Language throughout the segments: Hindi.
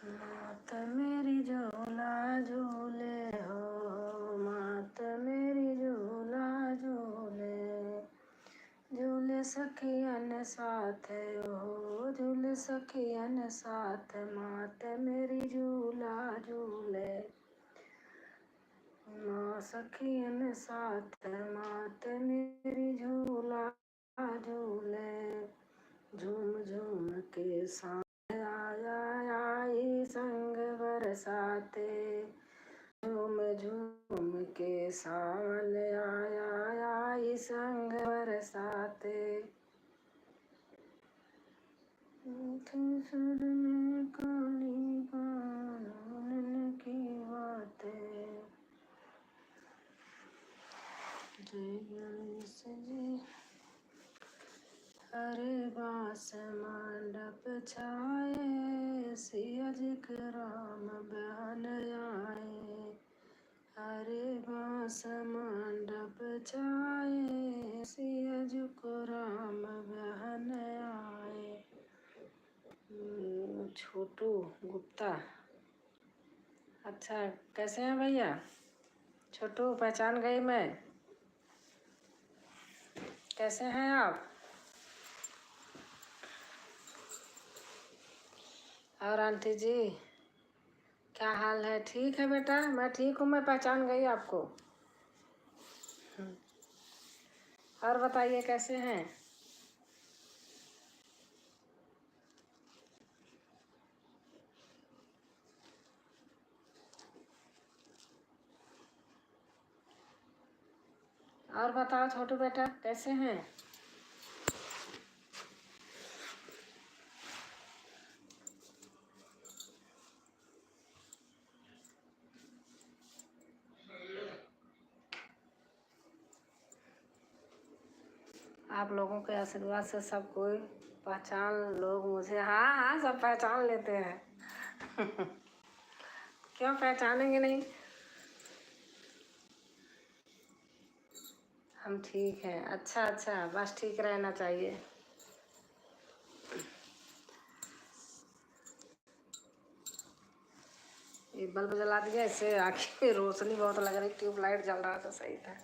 मात मेरी झूला झूले हो, मात मेरी झूला झूले, झूले सखियन साथ हो, झूले सखियन साथ, मात मेरी झूला झूले, माँ सखियन साथ, मात मेरी झूला झूले, झूम झूम के साथ आया आई संग बरसाते, झूम झूम के सावन आया आई संग बरसाते, सुर में काली कानून की बातें। जय गणेश जी। हरे बास मंडप छाए, सियज राम बहन आए, हरे बास मंडप छाए, सियज राम बहन आए। छोटू गुप्ता। अच्छा, कैसे हैं भैया? छोटू, पहचान गई मैं। कैसे हैं आप? और आंटी जी, क्या हाल है? ठीक है बेटा, मैं ठीक हूँ, मैं पहचान गई आपको। और बताइए कैसे हैं? और बताओ छोटू बेटा, कैसे हैं? आप लोगों के आशीर्वाद से सब कोई पहचान लोग मुझे, हाँ हाँ, सब पहचान लेते हैं। क्यों पहचानेंगे नहीं? हम ठीक हैं। अच्छा अच्छा, बस ठीक रहना चाहिए। ये बल्ब जला दिया, इससे आँखी में रोशनी बहुत लग रही, ट्यूबलाइट जल रहा तो सही था।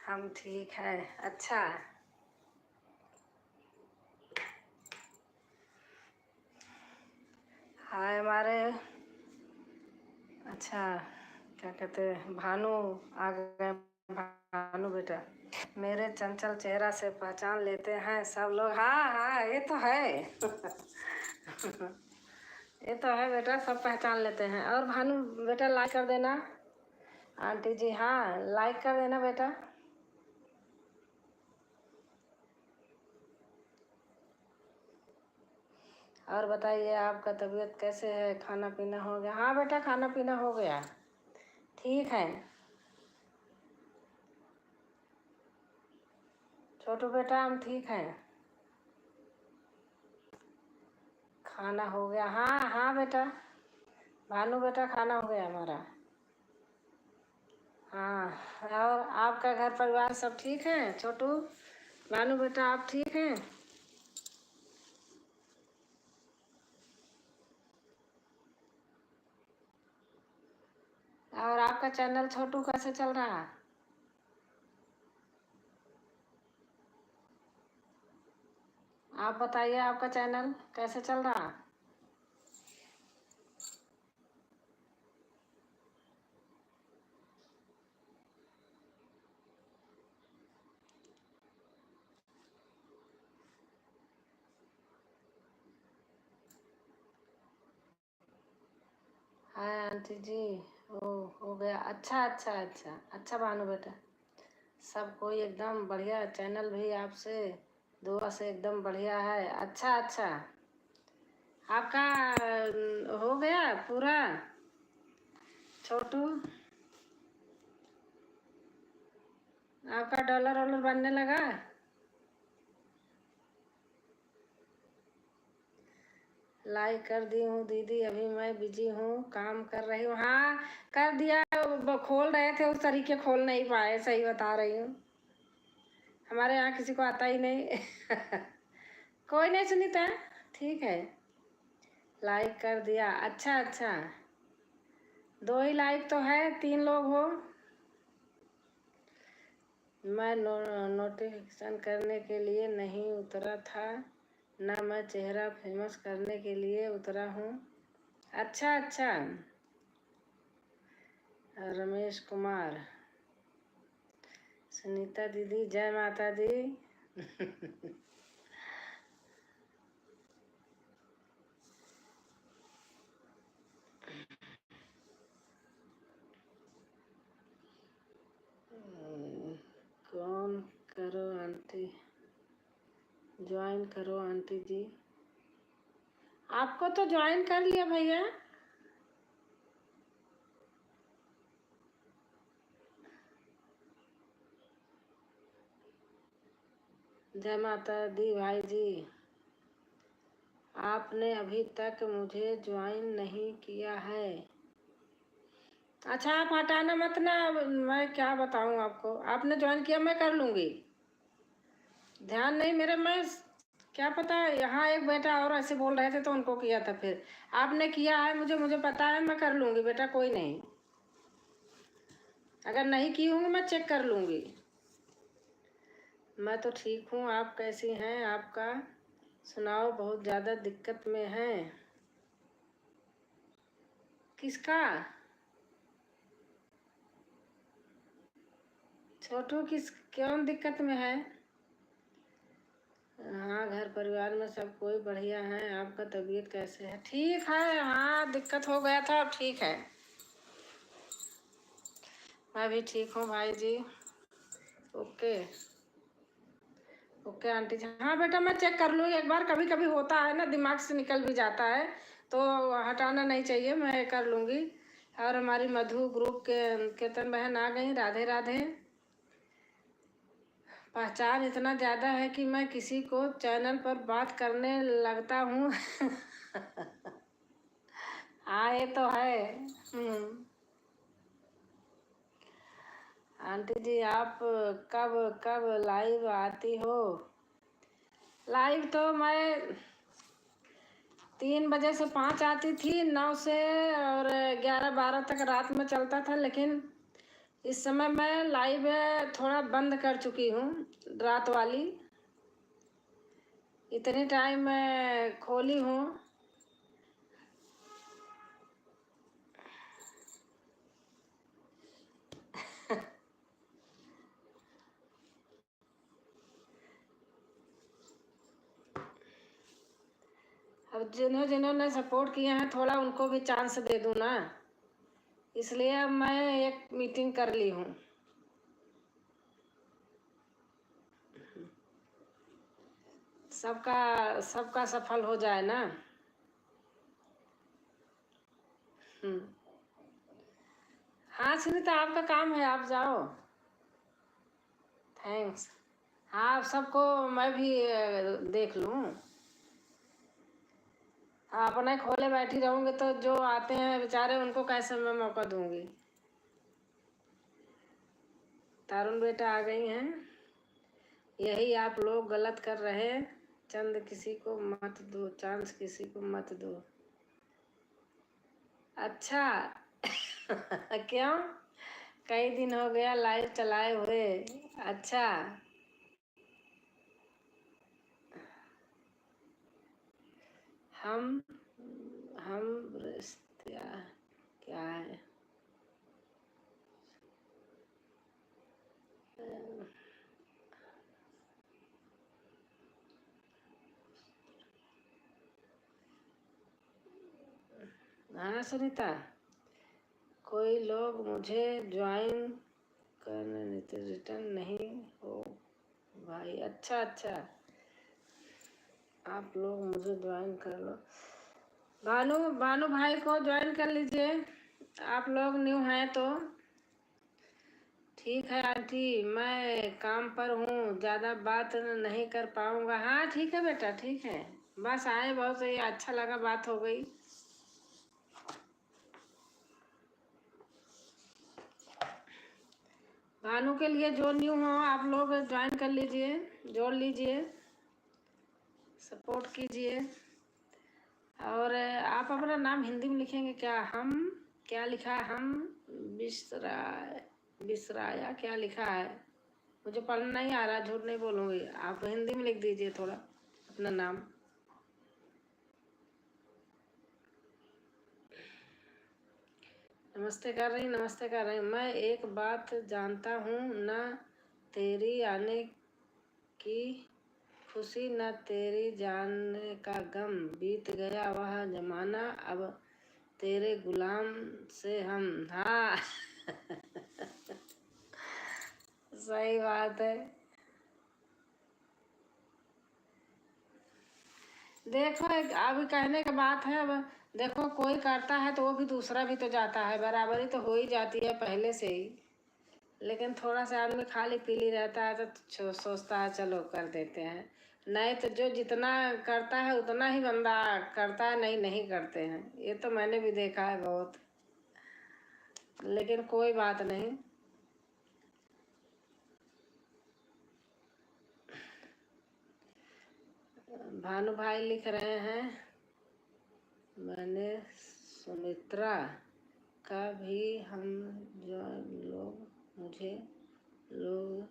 हम ठीक हैं। अच्छा, हाँ हमारे, अच्छा, क्या कहते हैं, भानु आ गए। भानु बेटा, मेरे चंचल चेहरा से पहचान लेते हैं सब लोग। हाँ हाँ, ये तो है। ये तो है बेटा, सब पहचान लेते हैं। और भानु बेटा, लाइक कर देना। आंटी जी, हाँ, लाइक कर देना बेटा। और बताइए, आपका तबीयत कैसे है? खाना पीना हो गया? हाँ बेटा, खाना पीना हो गया। ठीक है छोटू बेटा, हम ठीक हैं। खाना हो गया? हाँ हाँ बेटा, भानु बेटा, खाना हो गया हमारा। हाँ, और आपका घर परिवार सब ठीक है? छोटू, भानु बेटा, आप ठीक हैं? और आपका चैनल छोटू कैसे चल रहा है? आप बताइए, आपका चैनल कैसे चल रहा? हाय आंटी जी। ओ, हो गया? अच्छा अच्छा अच्छा अच्छा भानु बेटा, सब कोई एकदम बढ़िया, चैनल भी आपसे दुआ से एकदम बढ़िया है। अच्छा अच्छा, आपका हो गया पूरा छोटू? आपका डॉलर वॉलर बनने लगा? लाइक कर दी हूँ दीदी, अभी मैं बिजी हूँ, काम कर रही हूँ। हाँ, कर दिया। खोल रहे थे, उस तरीके खोल नहीं पाए, सही बता रही हूँ। हमारे यहाँ किसी को आता ही नहीं। कोई नहीं सुनीता, ठीक है, लाइक कर दिया। अच्छा अच्छा, 2 ही लाइक तो है, 3 लोग हो। मैं नोटिफिकेशन करने के लिए नहीं उतरा था, ना मैं चेहरा फेमस करने के लिए उतरा हूँ। अच्छा अच्छा, रमेश कुमार, सुनीता दीदी, जय माता दी। कौन करो आंटी, ज्वाइन करो आंटी जी। आपको तो ज्वाइन कर लिया भैया। जय माता दी भाई जी। आपने अभी तक मुझे ज्वाइन नहीं किया है। अच्छा, आप हटाना मत ना, मैं क्या बताऊं आपको। आपने ज्वाइन किया, मैं कर लूंगी। ध्यान नहीं मेरे, मैं क्या पता, यहाँ एक बेटा और ऐसे बोल रहे थे तो उनको किया था। फिर आपने किया है, मुझे पता है, मैं कर लूंगी बेटा, कोई नहीं। अगर नहीं की हूँ मैं चेक कर लूंगी। मैं तो ठीक हूँ, आप कैसी हैं? आपका सुनाओ, बहुत ज़्यादा दिक्कत में हैं। किसका? छोटू कौन दिक्कत में है? हाँ, घर परिवार में सब कोई बढ़िया है। आपका तबीयत कैसे है? ठीक है, हाँ दिक्कत हो गया था, अब ठीक है। मैं भी ठीक हूँ भाई जी। ओके ओके आंटी जी। हाँ बेटा, मैं चेक कर लूँ एक बार, कभी कभी होता है ना, दिमाग से निकल भी जाता है, तो हटाना नहीं चाहिए, मैं कर लूँगी। और हमारी मधु ग्रुप के कीर्तन बहन आ गई, राधे राधे। पहचान इतना ज़्यादा है कि मैं किसी को चैनल पर बात करने लगता हूँ। हाँ ये तो है। आंटी जी, आप कब कब लाइव आती हो? लाइव तो मैं 3 बजे से 5 आती थी, 9 से और 11-12 तक रात में चलता था। लेकिन इस समय मैं लाइव थोड़ा बंद कर चुकी हूँ, रात वाली। इतनी टाइम मैं खोली हूँ। अब जिन्होंने सपोर्ट किए हैं, थोड़ा उनको भी चांस दे दूँ ना, इसलिए अब मैं एक मीटिंग कर ली हूँ। सबका सबका सफल हो जाए ना। हम्म। हाँ सुनीता, आपका काम है, आप जाओ। थैंक्स। हाँ, सबको मैं भी देख लूँ। हाँ, अपने खोले बैठी रहूँगी तो जो आते हैं बेचारे, उनको कैसे मैं मौका दूँगी। तारुण बेटा आ गई हैं। यही आप लोग गलत कर रहे, चंद किसी को मत दो, चांस किसी को मत दो। अच्छा। क्यों? कई दिन हो गया लाइव चलाए हुए। अच्छा। हम हम रिश्ता क्या है? हाँ सुनीता, कोई लोग मुझे ज्वाइन करने देते, रिटर्न नहीं हो भाई। अच्छा अच्छा, आप लोग मुझे ज्वाइन कर लो। भानु भानु भाई को ज्वाइन कर लीजिए, आप लोग न्यू हैं तो। ठीक है आंटी, मैं काम पर हूँ, ज़्यादा बात नहीं कर पाऊँगा। हाँ ठीक है बेटा, ठीक है। बस आए, बहुत सही, अच्छा लगा, बात हो गई। भानु के लिए जो न्यू हो, आप लोग ज्वाइन कर लीजिए, जोड़ लीजिए, सपोर्ट कीजिए। और आप अपना नाम हिंदी में लिखेंगे क्या? हम क्या लिखा है? हम बिसरा बिसराया क्या लिखा है? मुझे पढ़ना नहीं आ रहा, झूठ नहीं बोलूँगी। आप हिंदी में लिख दीजिए थोड़ा अपना नाम। नमस्ते कर रही, नमस्ते कर रही। मैं एक बात जानता हूँ, न तेरी आने की खुशी न तेरी जाने का गम, बीत गया वह जमाना, अब तेरे गुलाम से हम। हाँ सही बात है। देखो एक अभी कहने की बात है। अब देखो कोई करता है तो वो भी दूसरा भी तो जाता है, बराबरी तो हो ही जाती है पहले से ही। लेकिन थोड़ा सा आदमी खाली पीली रहता है तो सोचता है चलो कर देते हैं। नहीं तो जो जितना करता है उतना ही बंदा करता है, नहीं नहीं करते हैं। ये तो मैंने भी देखा है बहुत। लेकिन कोई बात नहीं। भानु भाई लिख रहे हैं, मैंने सुमित्रा का भी हम जो लोग मुझे लोग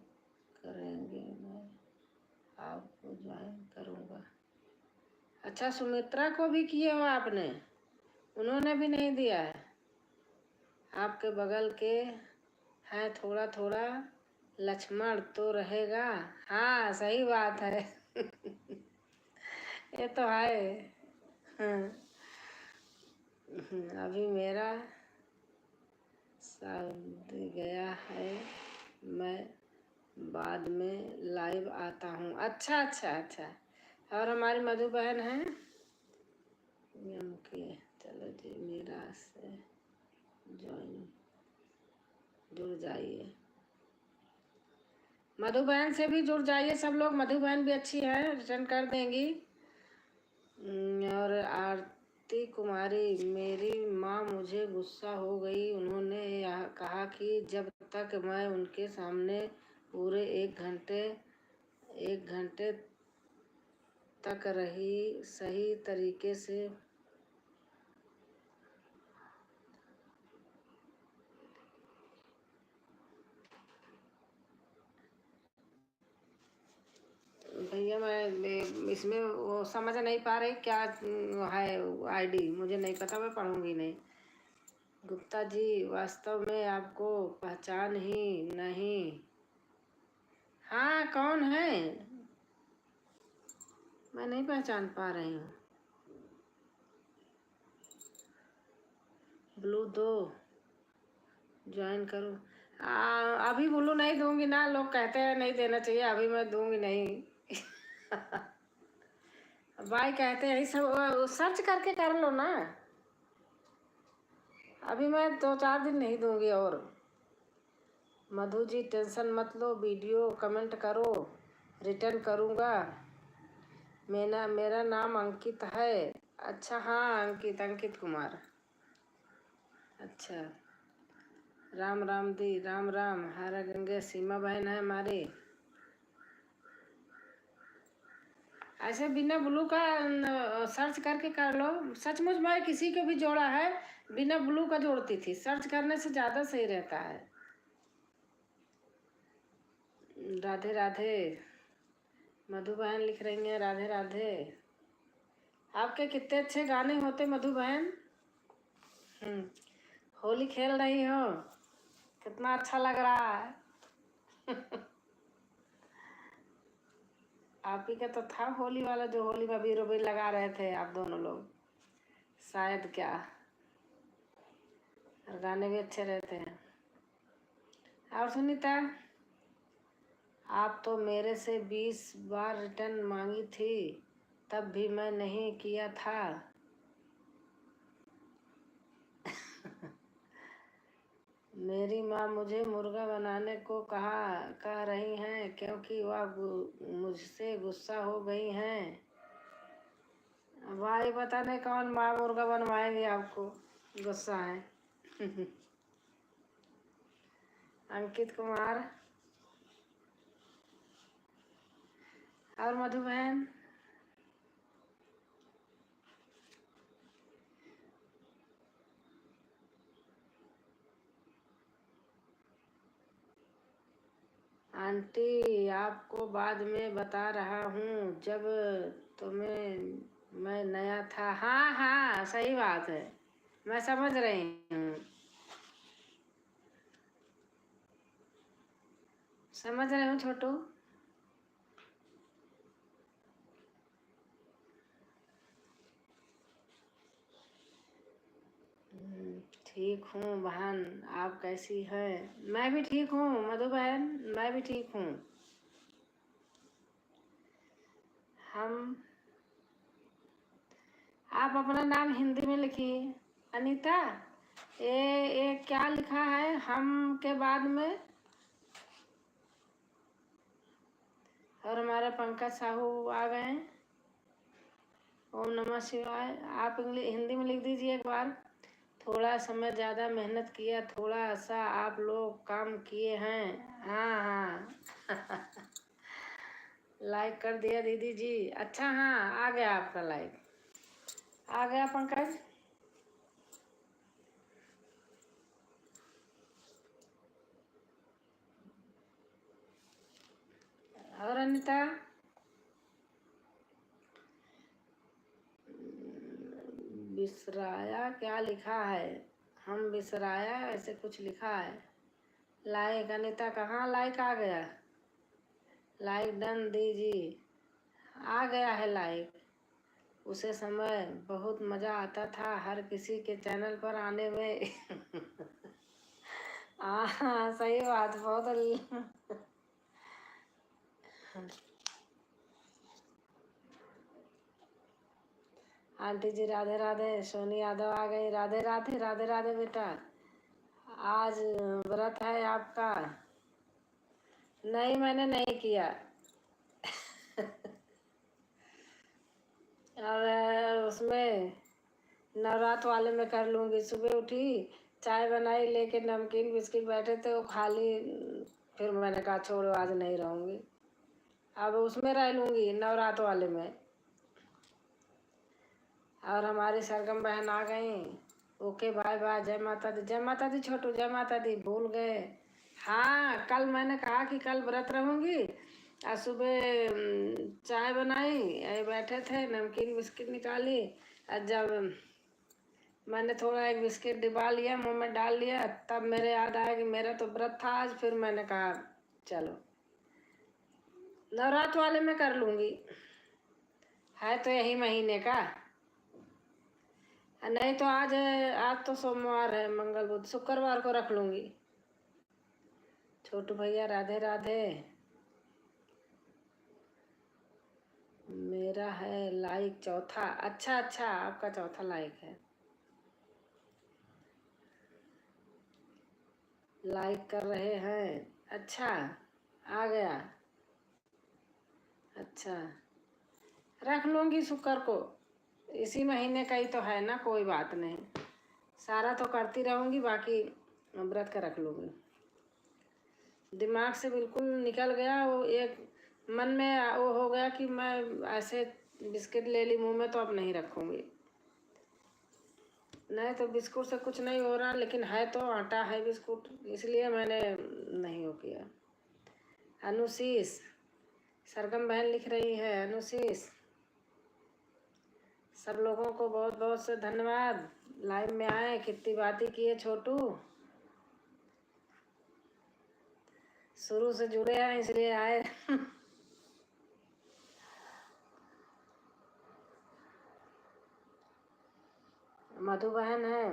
करेंगे, मैं आपको ज्वाइन करूँगा। अच्छा सुमित्रा को भी किए हो आपने? उन्होंने भी नहीं दिया है। आपके बगल के हैं थोड़ा थोड़ा लक्ष्मण तो रहेगा। हाँ सही बात है ये तो है। हाँ। अभी मेरा शादी गया है, मैं बाद में लाइव आता हूँ। अच्छा अच्छा अच्छा। और हमारी मधु बहन है के, चलो जी मेरा से ज्वाइन जुड़ जाइए। मधु बहन से भी जुड़ जाइए सब लोग। मधु बहन भी अच्छी है, रिटर्न कर देंगी। और आरती कुमारी, मेरी माँ मुझे गुस्सा हो गई, उन्होंने यह कहा कि जब तक मैं उनके सामने पूरे एक घंटे तक रही सही तरीके से भैया मैं इसमें वो समझ नहीं पा रही क्या है आईडी, मुझे नहीं पता, मैं पढ़ूंगी नहीं। गुप्ता जी वास्तव में आपको पहचान ही नहीं। हाँ कौन है? मैं नहीं पहचान पा रही हूँ। ब्लू दो ज्वाइन करूँ? अभी ब्लू नहीं दूंगी ना, लोग कहते हैं नहीं देना चाहिए, अभी मैं दूंगी नहीं भाई कहते हैं सब सर्च करके कर लो ना। अभी मैं 2-4 दिन नहीं दूंगी। और मधु जी टेंशन मत लो, वीडियो कमेंट करो, रिटर्न करूँगा। मेरा नाम अंकित है। अच्छा हाँ अंकित, अंकित कुमार। अच्छा राम राम दी, राम राम। हरा गंगे सीमा बहन है हमारी। ऐसे बिना ब्लू का सर्च करके कर लो। सचमुच मैं किसी को भी जोड़ा है बिना ब्लू का जोड़ती थी, सर्च करने से ज़्यादा सही रहता है। राधे राधे। मधु बहन लिख रही हैं राधे राधे। आपके कितने अच्छे गाने होते मधु बहन। होली खेल रही हो, कितना अच्छा लग रहा है आप ही का तो था होली वाला, जो होली में अबीर उबीर लगा रहे थे आप दोनों लोग शायद क्या। और गाने भी अच्छे रहते हैं। और सुनीता, आप तो मेरे से 20 बार रिटर्न मांगी थी, तब भी मैं नहीं किया था मेरी माँ मुझे मुर्गा बनाने को कह रही हैं क्योंकि वह मुझसे गुस्सा हो गई हैं। भाई पता नहीं कौन माँ मुर्गा बनवाएंगे आपको, गुस्सा है अंकित कुमार। और मधु बहन आंटी आपको बाद में बता रहा हूँ, जब तुम्हें मैं नया था। हाँ हाँ सही बात है, मैं समझ रही हूँ, समझ रही हूँ छोटू। ठीक हूँ बहन, आप कैसी है? मैं भी ठीक हूँ मधु बहन, मैं भी ठीक हूँ। हम आप अपना नाम हिंदी में लिखिए अनीता। ये क्या लिखा है हम के बाद में? और हमारे पंकज साहू आ गए हैं। ओम नमः शिवाय। आप हिंदी में लिख दीजिए एक बार। थोड़ा समय ज़्यादा मेहनत किया, थोड़ा सा आप लोग काम किए हैं। हाँ हाँ लाइक कर दिया दीदी जी। अच्छा हाँ, आ गया आपका लाइक, आ गया पंकज। और अनिता? बिसराया क्या लिखा है? हम बिसराया ऐसे कुछ लिखा है। लाइक अनिता कहाँ लाइक आ गया? लाइक डन दीजिए। आ गया है लाइक। उसे समय बहुत मज़ा आता था हर किसी के चैनल पर आने में हाँ सही बात, बहुत आंटी जी राधे राधे। सोनी यादव आ गई। राधे राधे, राधे राधे बेटा। आज व्रत है आपका? नहीं मैंने नहीं किया और उसमें नवरात्र वाले में कर लूँगी। सुबह उठी, चाय बनाई, लेके नमकीन बिस्किट बैठे थे वो खा ली, फिर मैंने कहा छोड़ो आज नहीं रहूँगी, अब उसमें रह लूँगी नवरात्र वाले में। और हमारी सरगम बहन आ गई। ओके बाय बाय, जय माता दी। जय माता दी छोटू, जय माता दी। भूल गए? हाँ कल मैंने कहा कि कल व्रत रहूँगी, आज सुबह चाय बनाई, यही बैठे थे, नमकीन बिस्किट निकाली, और जब मैंने थोड़ा एक बिस्किट डिबा लिया, मुंह में डाल लिया, तब मेरे याद आया कि मेरा तो व्रत था आज। फिर मैंने कहा चलो नवरात्र वाले में कर लूँगी, है तो यही महीने का। नहीं तो आज आज तो सोमवार है, मंगल बुध शुक्रवार को रख लूँगी। छोटू भैया राधे राधे। मेरा है लाइक चौथा। अच्छा अच्छा, आपका चौथा लाइक है। लाइक कर रहे हैं। अच्छा आ गया। अच्छा रख लूँगी शुक्र को, इसी महीने का ही तो है ना, कोई बात नहीं। सारा तो करती रहूँगी, बाकी व्रत का रख लूँगी। दिमाग से बिल्कुल निकल गया वो, एक मन में वो हो गया कि मैं ऐसे बिस्किट ले ली मुंह में, तो अब नहीं रखूँगी। नहीं तो बिस्कुट से कुछ नहीं हो रहा, लेकिन है तो आटा है बिस्कुट, इसलिए मैंने नहीं हो किया। अनुशीष, सरगम बहन लिख रही है अनुशीष। सब लोगों को बहुत बहुत से धन्यवाद। लाइव में आए, कितनी बातें किए छोटू, शुरू से जुड़े हैं इसलिए आए मधु बहन है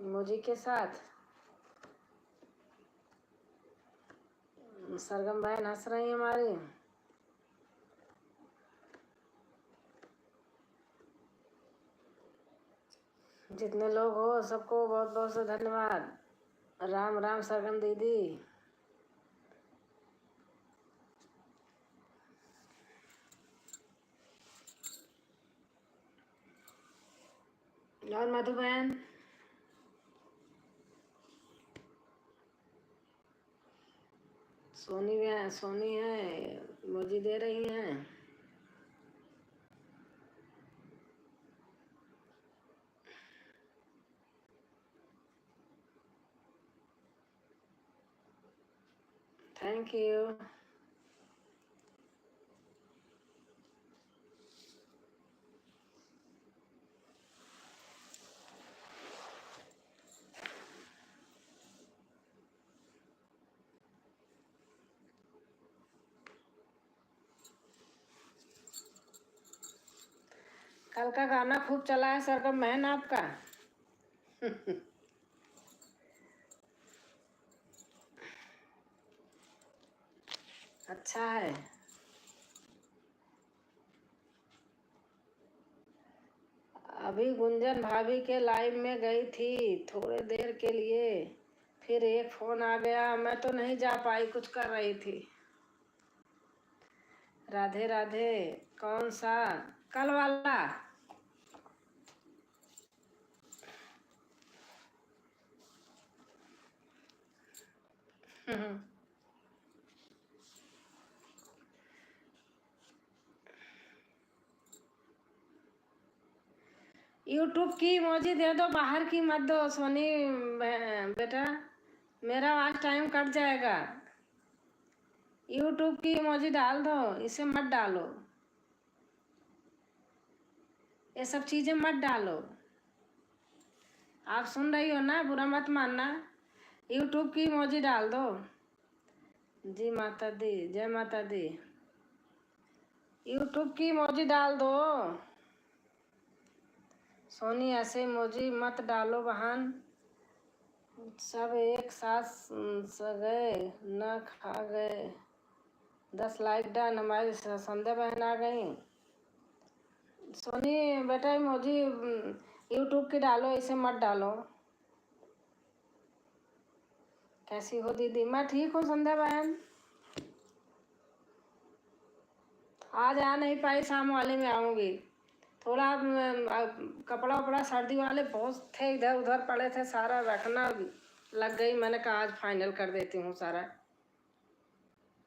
इमोजी के साथ। सरगम बहन हंस रही है हमारी। जितने लोग हो सबको बहुत बहुत से धन्यवाद। राम राम सरगम दीदी। और मधु बहन? सोनी भी है, सोनी है, इमोजी दे रही हैं। Thank you. कल का गाना खूब चला है सरगम बहन आपका। अच्छा है। अभी गुंजन भाभी के लाइव में गई थी थोड़े देर के लिए, फिर एक फोन आ गया, मैं तो नहीं जा पाई, कुछ कर रही थी। राधे राधे। कौन सा? कल वाला? यूट्यूब की इमोजी दे दो, बाहर की मत दो सोनी बेटा, मेरा आज टाइम कट जाएगा। यूट्यूब की इमोजी डाल दो, इसे मत डालो, ये सब चीजें मत डालो। आप सुन रही हो ना, बुरा मत मानना। यूट्यूब की इमोजी डाल दो। जी माता दी, जय माता दी। यूट्यूब की इमोजी डाल दो सोनी, ऐसे इमोजी मत डालो बहन। सब एक साथ गए न खा गए। 10 लाइक डन। हमारी संध्या बहन आ गई। सोनी बेटा इमोजी यूट्यूब की डालो, इसे मत डालो। कैसी हो दीदी? मैं ठीक हूँ संध्या बहन। आज आ नहीं पाई, शाम वाले में आऊँगी। थोड़ा कपड़ा वपड़ा सर्दी वाले बहुत थे, इधर उधर पड़े थे, सारा रखना लग गई। मैंने कहा आज फाइनल कर देती हूँ, सारा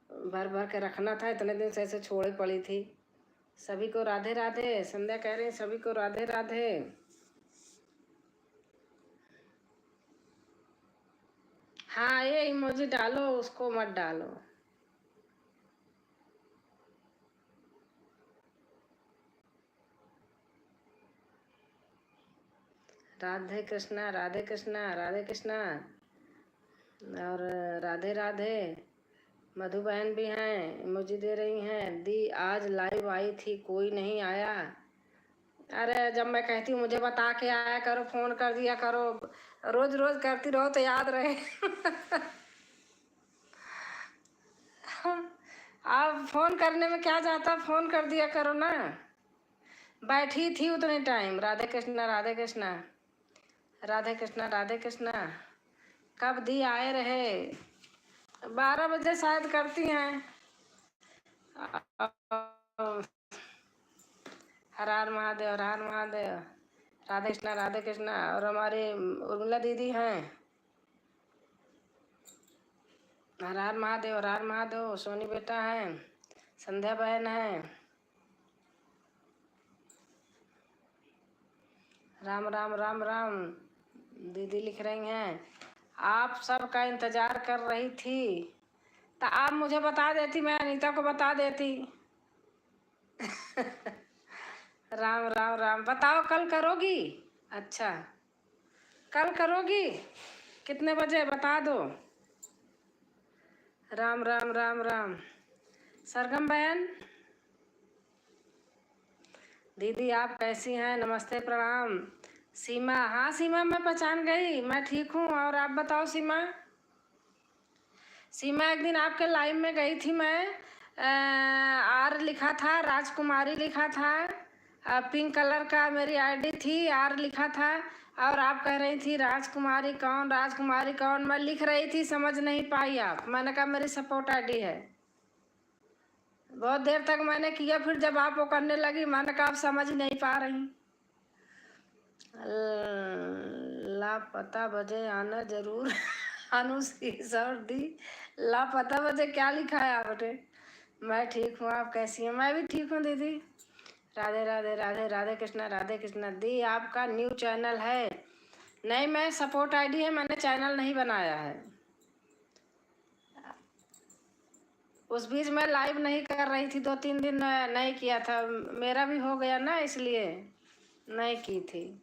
भर भर के रखना था, इतने दिन से ऐसे छोड़े पड़ी थी। सभी को राधे राधे। संध्या कह रही सभी को राधे राधे। हाँ, ये इमोजी डालो, उसको मत डालो। राधे कृष्णा, राधे कृष्णा, राधे कृष्णा और राधे राधे। मधु बहन भी हैं, इमोजी दे रही हैं। दी आज लाइव आई थी, कोई नहीं आया। अरे जब मैं कहती हूँ मुझे बता के आया करो, फोन कर दिया करो, रोज रोज करती रहो तो याद रहे। आप फोन करने में क्या जाता, फोन कर दिया करो ना। बैठी थी उतने टाइम। राधे कृष्णा, राधे कृष्णा, राधे कृष्णा, राधे कृष्णा। कब दी आए रहे? 12 बजे शायद करती हैं। हर हर महादेव, हर हर महादेव। राधे कृष्णा, राधे कृष्णा। और हमारी उर्मिला दीदी हैं। हर हर महादेव, हर हर महादेव। सोनी बेटा है, संध्या बहन है। राम राम राम राम। दीदी लिख रही हैं आप सबका इंतजार कर रही थी, तो आप मुझे बता देती, मैं अनीता को बता देती। राम राम राम। बताओ कल करोगी? अच्छा, कल करोगी? कितने बजे बता दो। राम राम राम राम। सरगम बहन, दीदी आप कैसी हैं? नमस्ते, प्रणाम। सीमा, हाँ सीमा मैं पहचान गई, मैं ठीक हूँ। और आप बताओ सीमा। सीमा एक दिन आपके लाइव में गई थी मैं, आर लिखा था, राजकुमारी लिखा था, पिंक कलर का मेरी आईडी थी, आर लिखा था। और आप कह रही थी राजकुमारी कौन, राजकुमारी कौन? मैं लिख रही थी, समझ नहीं पाई आप। मैंने कहा मेरी सपोर्ट आईडी है। बहुत देर तक मैंने किया, फिर जब आप वो करने लगी मैंने कहा आप समझ नहीं पा रही। लापता बजे आना जरूर। अनुसी सर्दी। लापता बजे क्या लिखा है आपने? मैं ठीक हूँ, आप कैसी हैं? मैं भी ठीक हूँ दीदी। राधे राधे, राधे राधे कृष्णा, राधे कृष्णा। दी आपका न्यू चैनल है? नहीं, मैं सपोर्ट आईडी है, मैंने चैनल नहीं बनाया है। उस बीच मैं लाइव नहीं कर रही थी, 2-3 दिन नहीं किया था, मेरा भी हो गया ना, इसलिए नहीं की थी।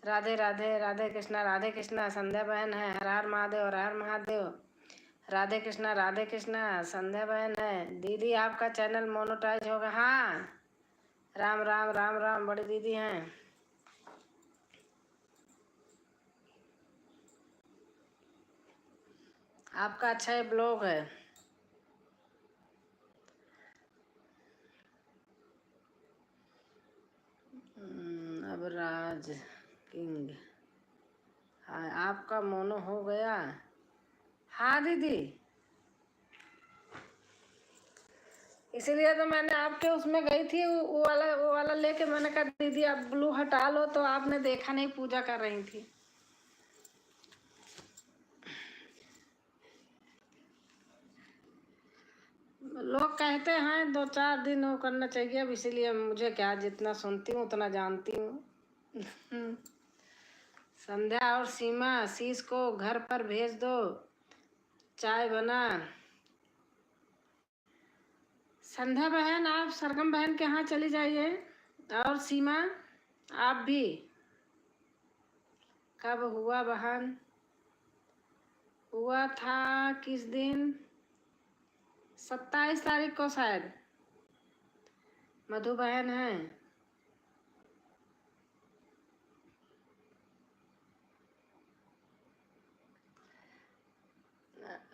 राधे राधे, राधे कृष्णा, राधे कृष्णा। संध्या बहन है, हर हर महादेव, हर हर महादेव। राधे कृष्णा, राधे कृष्णा। संध्या बहन है। दीदी आपका चैनल मोनेटाइज होगा? हाँ, राम राम राम राम, बड़ी दीदी हैं। आपका अच्छा ये ब्लॉग है। अब राज किंग, हाँ आपका मोनो हो गया। हाँ दीदी, इसीलिए तो मैंने आपके उसमें गई थी, वो वाला लेके मैंने कहा दीदी आप ब्लू हटा लो, तो आपने देखा नहीं, पूजा कर रही थी। लोग कहते हैं 2-4 दिन वो करना चाहिए, अब इसीलिए मुझे क्या, जितना सुनती हूँ उतना जानती हूँ। संध्या और सीमा, शीश को घर पर भेज दो, चाय बना। संध्या बहन आप सरगम बहन के यहाँ चली जाइए, और सीमा आप भी। कब हुआ बहन? हुआ था किस दिन? 27 तारीख को शायद। मधु बहन है।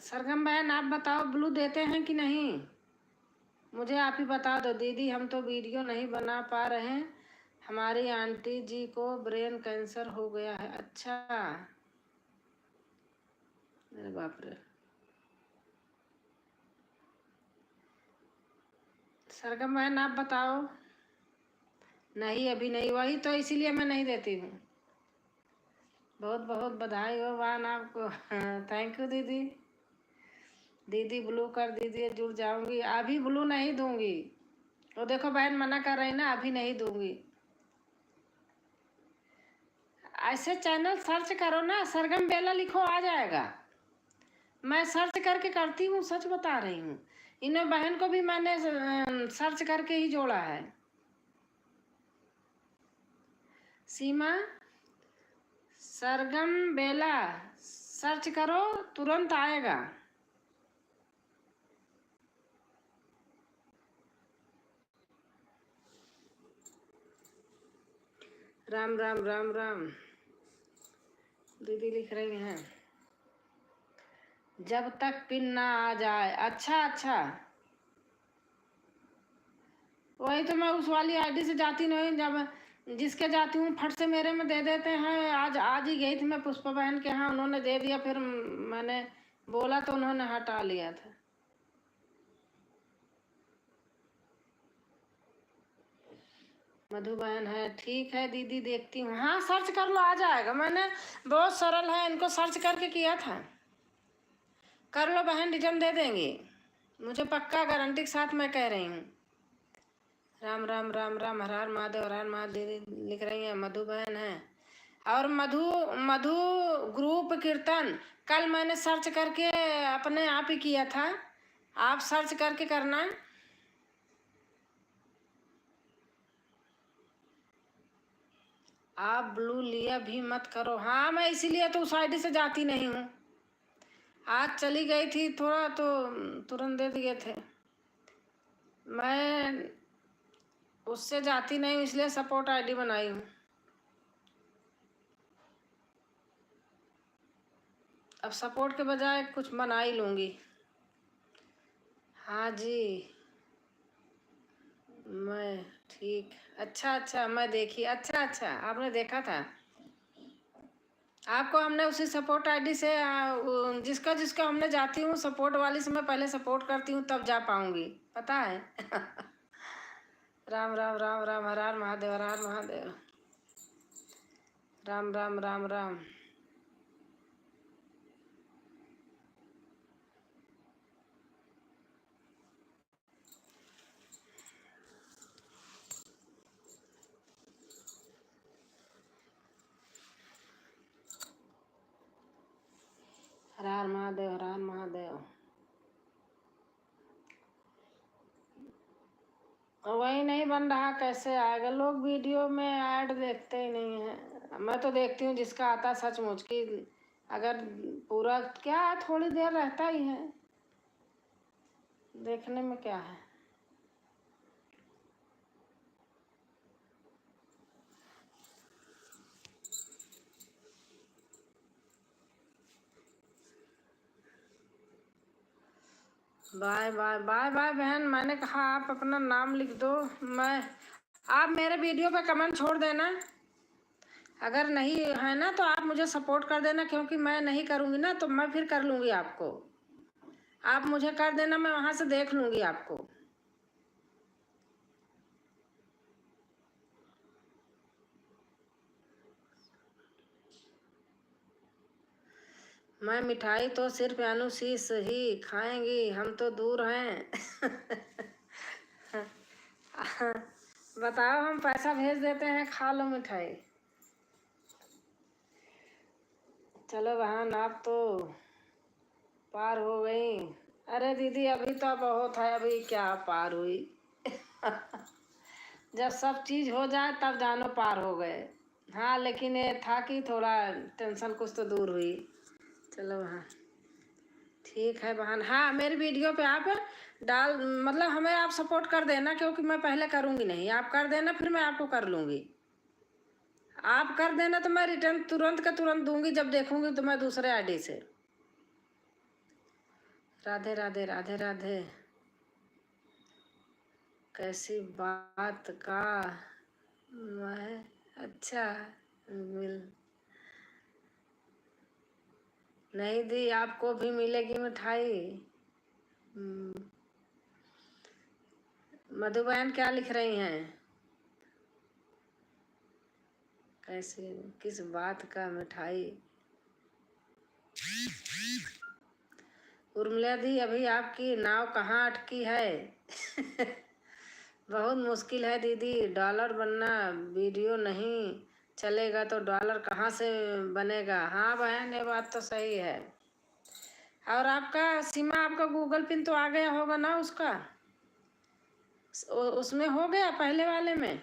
सरगम बहन आप बताओ, ब्लू देते हैं कि नहीं? मुझे आप ही बता दो दीदी, हम तो वीडियो नहीं बना पा रहे हैं, हमारी आंटी जी को ब्रेन कैंसर हो गया है। अच्छा, अरे बाप रे। सरगम बहन आप बताओ। नहीं अभी नहीं, वही तो इसीलिए मैं नहीं देती हूँ। बहुत बहुत बधाई हो बहन आपको। थैंक यू दीदी। दीदी ब्लू कर दीजिए, जुड़ जाऊंगी। अभी ब्लू नहीं दूंगी, वो देखो बहन मना कर रही ना, अभी नहीं दूंगी। ऐसे चैनल सर्च करो ना, सरगम बेला लिखो आ जाएगा। मैं सर्च करके करती हूँ, सच बता रही हूँ। इन बहन को भी मैंने सर्च करके ही जोड़ा है। सीमा, सरगम बेला सर्च करो, तुरंत आएगा। राम राम राम राम, दीदी लिख रही हैं जब तक पिन ना आ जाए। अच्छा अच्छा, वही तो मैं उस वाली आईडी से जाती नहीं, जब जिसके जाती हूँ फट से मेरे में दे देते हैं। आज आज ही गई थी मैं पुष्पा बहन के यहाँ, उन्होंने दे दिया, फिर मैंने बोला तो उन्होंने हटा लिया था। मधु बहन है, ठीक है दीदी देखती हूँ। हाँ सर्च कर लो, आ जाएगा। मैंने बहुत सरल है, इनको सर्च करके किया था। कर लो बहन, रिटर्न दे देंगी, मुझे पक्का गारंटी के साथ मैं कह रही हूँ। राम राम राम राम, हर हर महादेव, हर हर महादेव लिख रही हैं। मधु बहन है। और मधु मधु ग्रुप कीर्तन, कल मैंने सर्च करके अपने आप ही किया था, आप सर्च करके करना। आप ब्लू लिया भी मत करो। हाँ मैं इसीलिए तो उस आईडी से जाती नहीं हूँ। आज चली गई थी थोड़ा, तो तुरंत दे दिए थे। मैं उससे जाती नहीं, इसलिए सपोर्ट आईडी बनाई हूँ। अब सपोर्ट के बजाय कुछ बना ही लूँगी। हाँ जी, मैं ठीक। अच्छा अच्छा, मैं देखी। अच्छा अच्छा, आपने देखा था। आपको हमने उसी सपोर्ट आईडी से जिसका जिसका हमने जाती हूँ सपोर्ट वाली से, मैं पहले सपोर्ट करती हूँ तब जा पाऊंगी, पता है। राम राम राम राम, हर हर महादेव, हर हर महादेव। राम राम राम राम। हर हर महादेव, हर हर महादेव। वही नहीं बन रहा, कैसे आएगा? लोग वीडियो में ऐड देखते ही नहीं है। मैं तो देखती हूँ जिसका आता सचमुच की, अगर पूरा क्या थोड़ी देर रहता ही है, देखने में क्या है। बाय बाय बाय बाय बहन, मैंने कहा आप अपना नाम लिख दो। मैं आप मेरे वीडियो पे कमेंट छोड़ देना, अगर नहीं है ना तो आप मुझे सपोर्ट कर देना, क्योंकि मैं नहीं करूँगी ना तो मैं फिर कर लूँगी आपको। आप मुझे कर देना, मैं वहाँ से देख लूँगी आपको। मैं मिठाई तो सिर्फ अनुशीष ही खाएंगी, हम तो दूर हैं। बताओ, हम पैसा भेज देते हैं, खा लो मिठाई। चलो बहन, आप तो पार हो गई। अरे दीदी, अभी तो बहुत है, अभी क्या पार हुई। जब सब चीज़ हो जाए तब जानो पार हो गए। हाँ, लेकिन ये था कि थोड़ा टेंशन कुछ तो दूर हुई। चलो हाँ, ठीक है बहन। हाँ, मेरी वीडियो पे आप डाल, मतलब हमें आप सपोर्ट कर देना, क्योंकि मैं पहले करूँगी नहीं, आप कर देना, फिर मैं आपको कर लूँगी। आप कर देना तो मैं रिटर्न तुरंत का तुरंत दूंगी, जब देखूंगी तो मैं दूसरे आईडी से। राधे राधे राधे राधे। कैसी बात का मैं, अच्छा मिल नहीं दी, आपको भी मिलेगी मिठाई। मधुबहन क्या लिख रही हैं? कैसी, किस बात का मिठाई? उर्मिला दी, अभी आपकी नाव कहाँ अटकी है? बहुत मुश्किल है दीदी, डॉलर बनना। वीडियो नहीं चलेगा तो डॉलर कहाँ से बनेगा? हाँ बहन, ये बात तो सही है। और आपका सीमा, आपका गूगल पिन तो आ गया होगा ना उसका? उसमें हो गया पहले वाले में?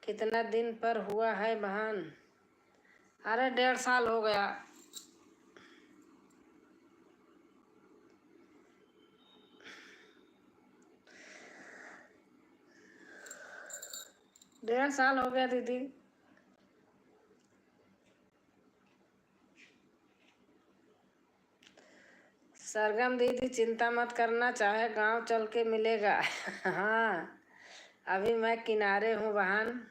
कितना दिन पर हुआ है बहन? अरे 1.5 साल हो गया। 1.5 साल हो गया दीदी। सरगम दीदी, चिंता मत करना, चाहे गांव चल के मिलेगा। हाँ, अभी मैं किनारे हूँ बहन।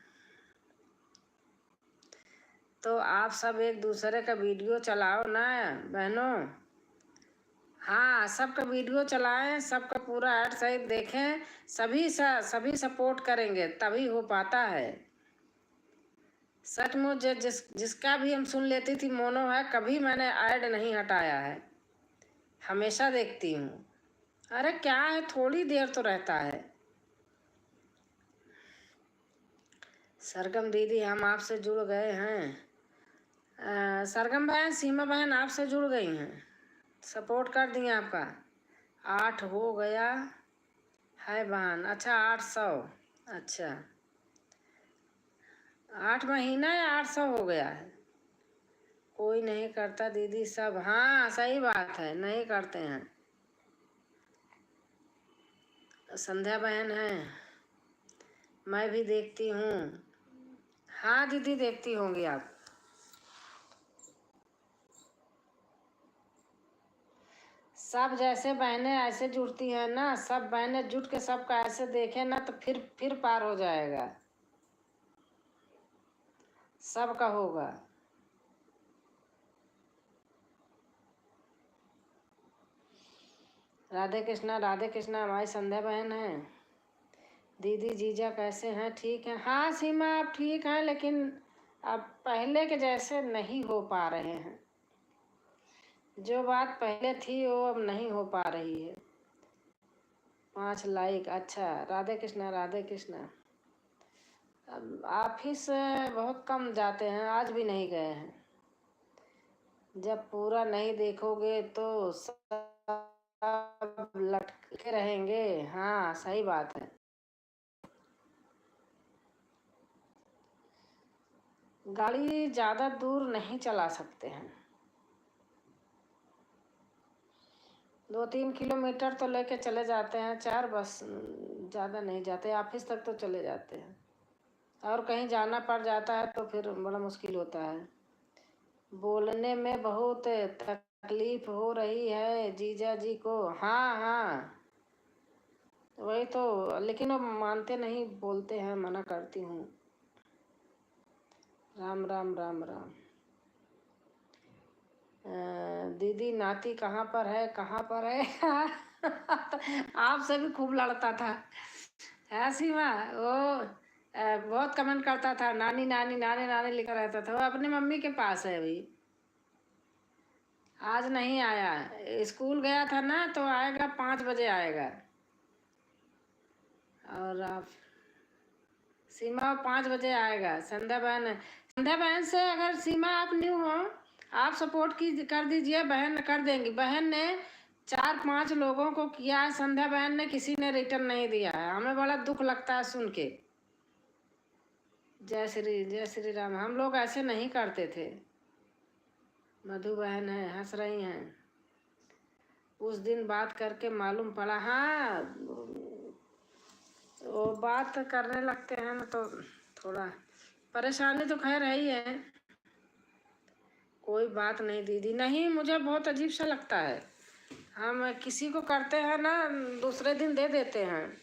तो आप सब एक दूसरे का वीडियो चलाओ ना बहनों। हाँ, सबका वीडियो चलाएं, सबका पूरा ऐड सहित देखें। सभी सपोर्ट करेंगे तभी हो पाता है। सचमुच जिसका भी हम सुन लेती थी मोनो है, कभी मैंने ऐड नहीं हटाया है, हमेशा देखती हूँ। अरे क्या है, थोड़ी देर तो रहता है। सरगम दीदी, हम आपसे जुड़ गए हैं। सरगम बहन, सीमा बहन आपसे जुड़ गई हैं, सपोर्ट कर दिए आपका। 8 हो गया है बहन। अच्छा, 800। अच्छा, 8 महीना या 800 हो गया है? कोई नहीं करता दीदी, सब। हाँ सही बात है, नहीं करते हैं। संध्या बहन है, मैं भी देखती हूँ। हाँ दीदी, देखती होंगी आप। सब जैसे बहनें ऐसे जुड़ती हैं ना, सब बहनें जुट के सबका ऐसे देखें ना तो फिर पार हो जाएगा, सबका होगा। राधे कृष्णा राधे कृष्णा, हमारी संध्या बहन है। दीदी जीजा कैसे हैं? ठीक है। हाँ सीमा, आप ठीक हैं, लेकिन अब पहले के जैसे नहीं हो पा रहे हैं। जो बात पहले थी वो अब नहीं हो पा रही है। 5 लाइक, अच्छा। राधे कृष्णा राधे कृष्णा। अब ऑफिस बहुत कम जाते हैं, आज भी नहीं गए हैं। जब पूरा नहीं देखोगे तो सब लटके रहेंगे। हाँ सही बात है। गाड़ी ज़्यादा दूर नहीं चला सकते हैं, 2-3 किलोमीटर तो लेके चले जाते हैं, 4 बस, ज़्यादा नहीं जाते, ऑफिस तक तो चले जाते हैं। और कहीं जाना पड़ जाता है तो फिर बड़ा मुश्किल होता है। बोलने में बहुत तकलीफ हो रही है जीजा जी को। हाँ हाँ, वही तो, लेकिन वो मानते नहीं, बोलते हैं, मना करती हूँ। राम राम राम राम। दीदी नाती कहाँ पर है, कहाँ पर है? आपसे भी खूब लड़ता था, है सीमा वो। बहुत कमेंट करता था, नानी नानी नानी नानी लिखा रहता था। वो अपनी मम्मी के पास है अभी, आज नहीं आया। स्कूल गया था ना, तो आएगा 5 बजे आएगा। और आप सीमा 5 बजे आएगा। संध्या बहन से अगर सीमा आप न्यू हो, आप सपोर्ट की कर दीजिए, बहन कर देंगी। बहन ने 4-5 लोगों को किया है, संध्या बहन ने किसी ने रिटर्न नहीं दिया है। हमें बड़ा दुख लगता है सुन के। जय श्री राम। हम लोग ऐसे नहीं करते थे। मधु बहन है, हंस रही हैं। उस दिन बात करके मालूम पड़ा। हाँ, वो बात करने लगते हैं ना, तो थोड़ा परेशानी तो खैर है ही है। कोई बात नहीं दीदी, नहीं, मुझे बहुत अजीब सा लगता है। हम किसी को करते हैं ना, दूसरे दिन दे देते हैं।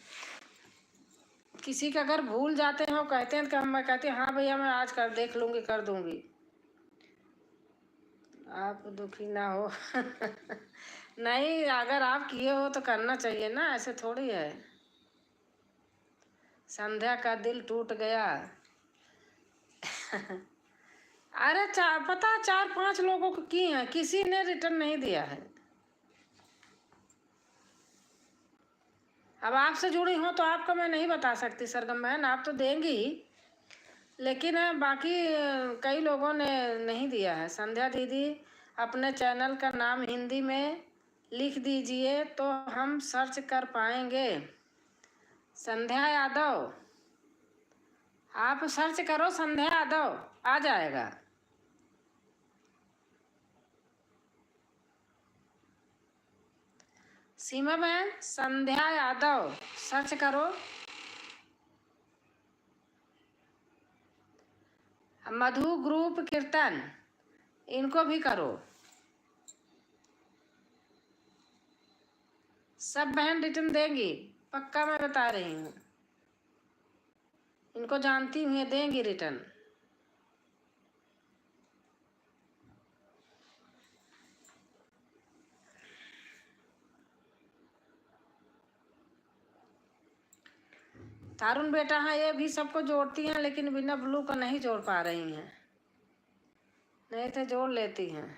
किसी का अगर भूल जाते हैं, वो कहते हैं कि मैं कहती हूँ हाँ भैया मैं आज कर देख लूँगी, कर दूँगी। आप दुखी ना हो। नहीं, अगर आप किए हो तो करना चाहिए ना, ऐसे थोड़ी है। संध्या का दिल टूट गया। अरे पता 4-5 लोगों को की है, किसी ने रिटर्न नहीं दिया है। अब आपसे जुड़ी हो तो आपका मैं नहीं बता सकती सरगम बहन, आप तो देंगी ही, लेकिन बाकी कई लोगों ने नहीं दिया है। संध्या दीदी अपने चैनल का नाम हिंदी में लिख दीजिए तो हम सर्च कर पाएंगे। संध्या यादव, आप सर्च करो संध्या यादव, आ जाएगा। सीमा बहन, संध्या यादव सर्च करो। मधु ग्रुप कीर्तन, इनको भी करो। सब बहन रिटर्न देंगी, पक्का मैं बता रही हूँ। इनको जानती हूँ, ये देंगी रिटर्न। तारुण बेटा, हाँ, ये भी सबको जोड़ती हैं, लेकिन बिना ब्लू का नहीं जोड़ पा रही हैं, नहीं तो जोड़ लेती हैं।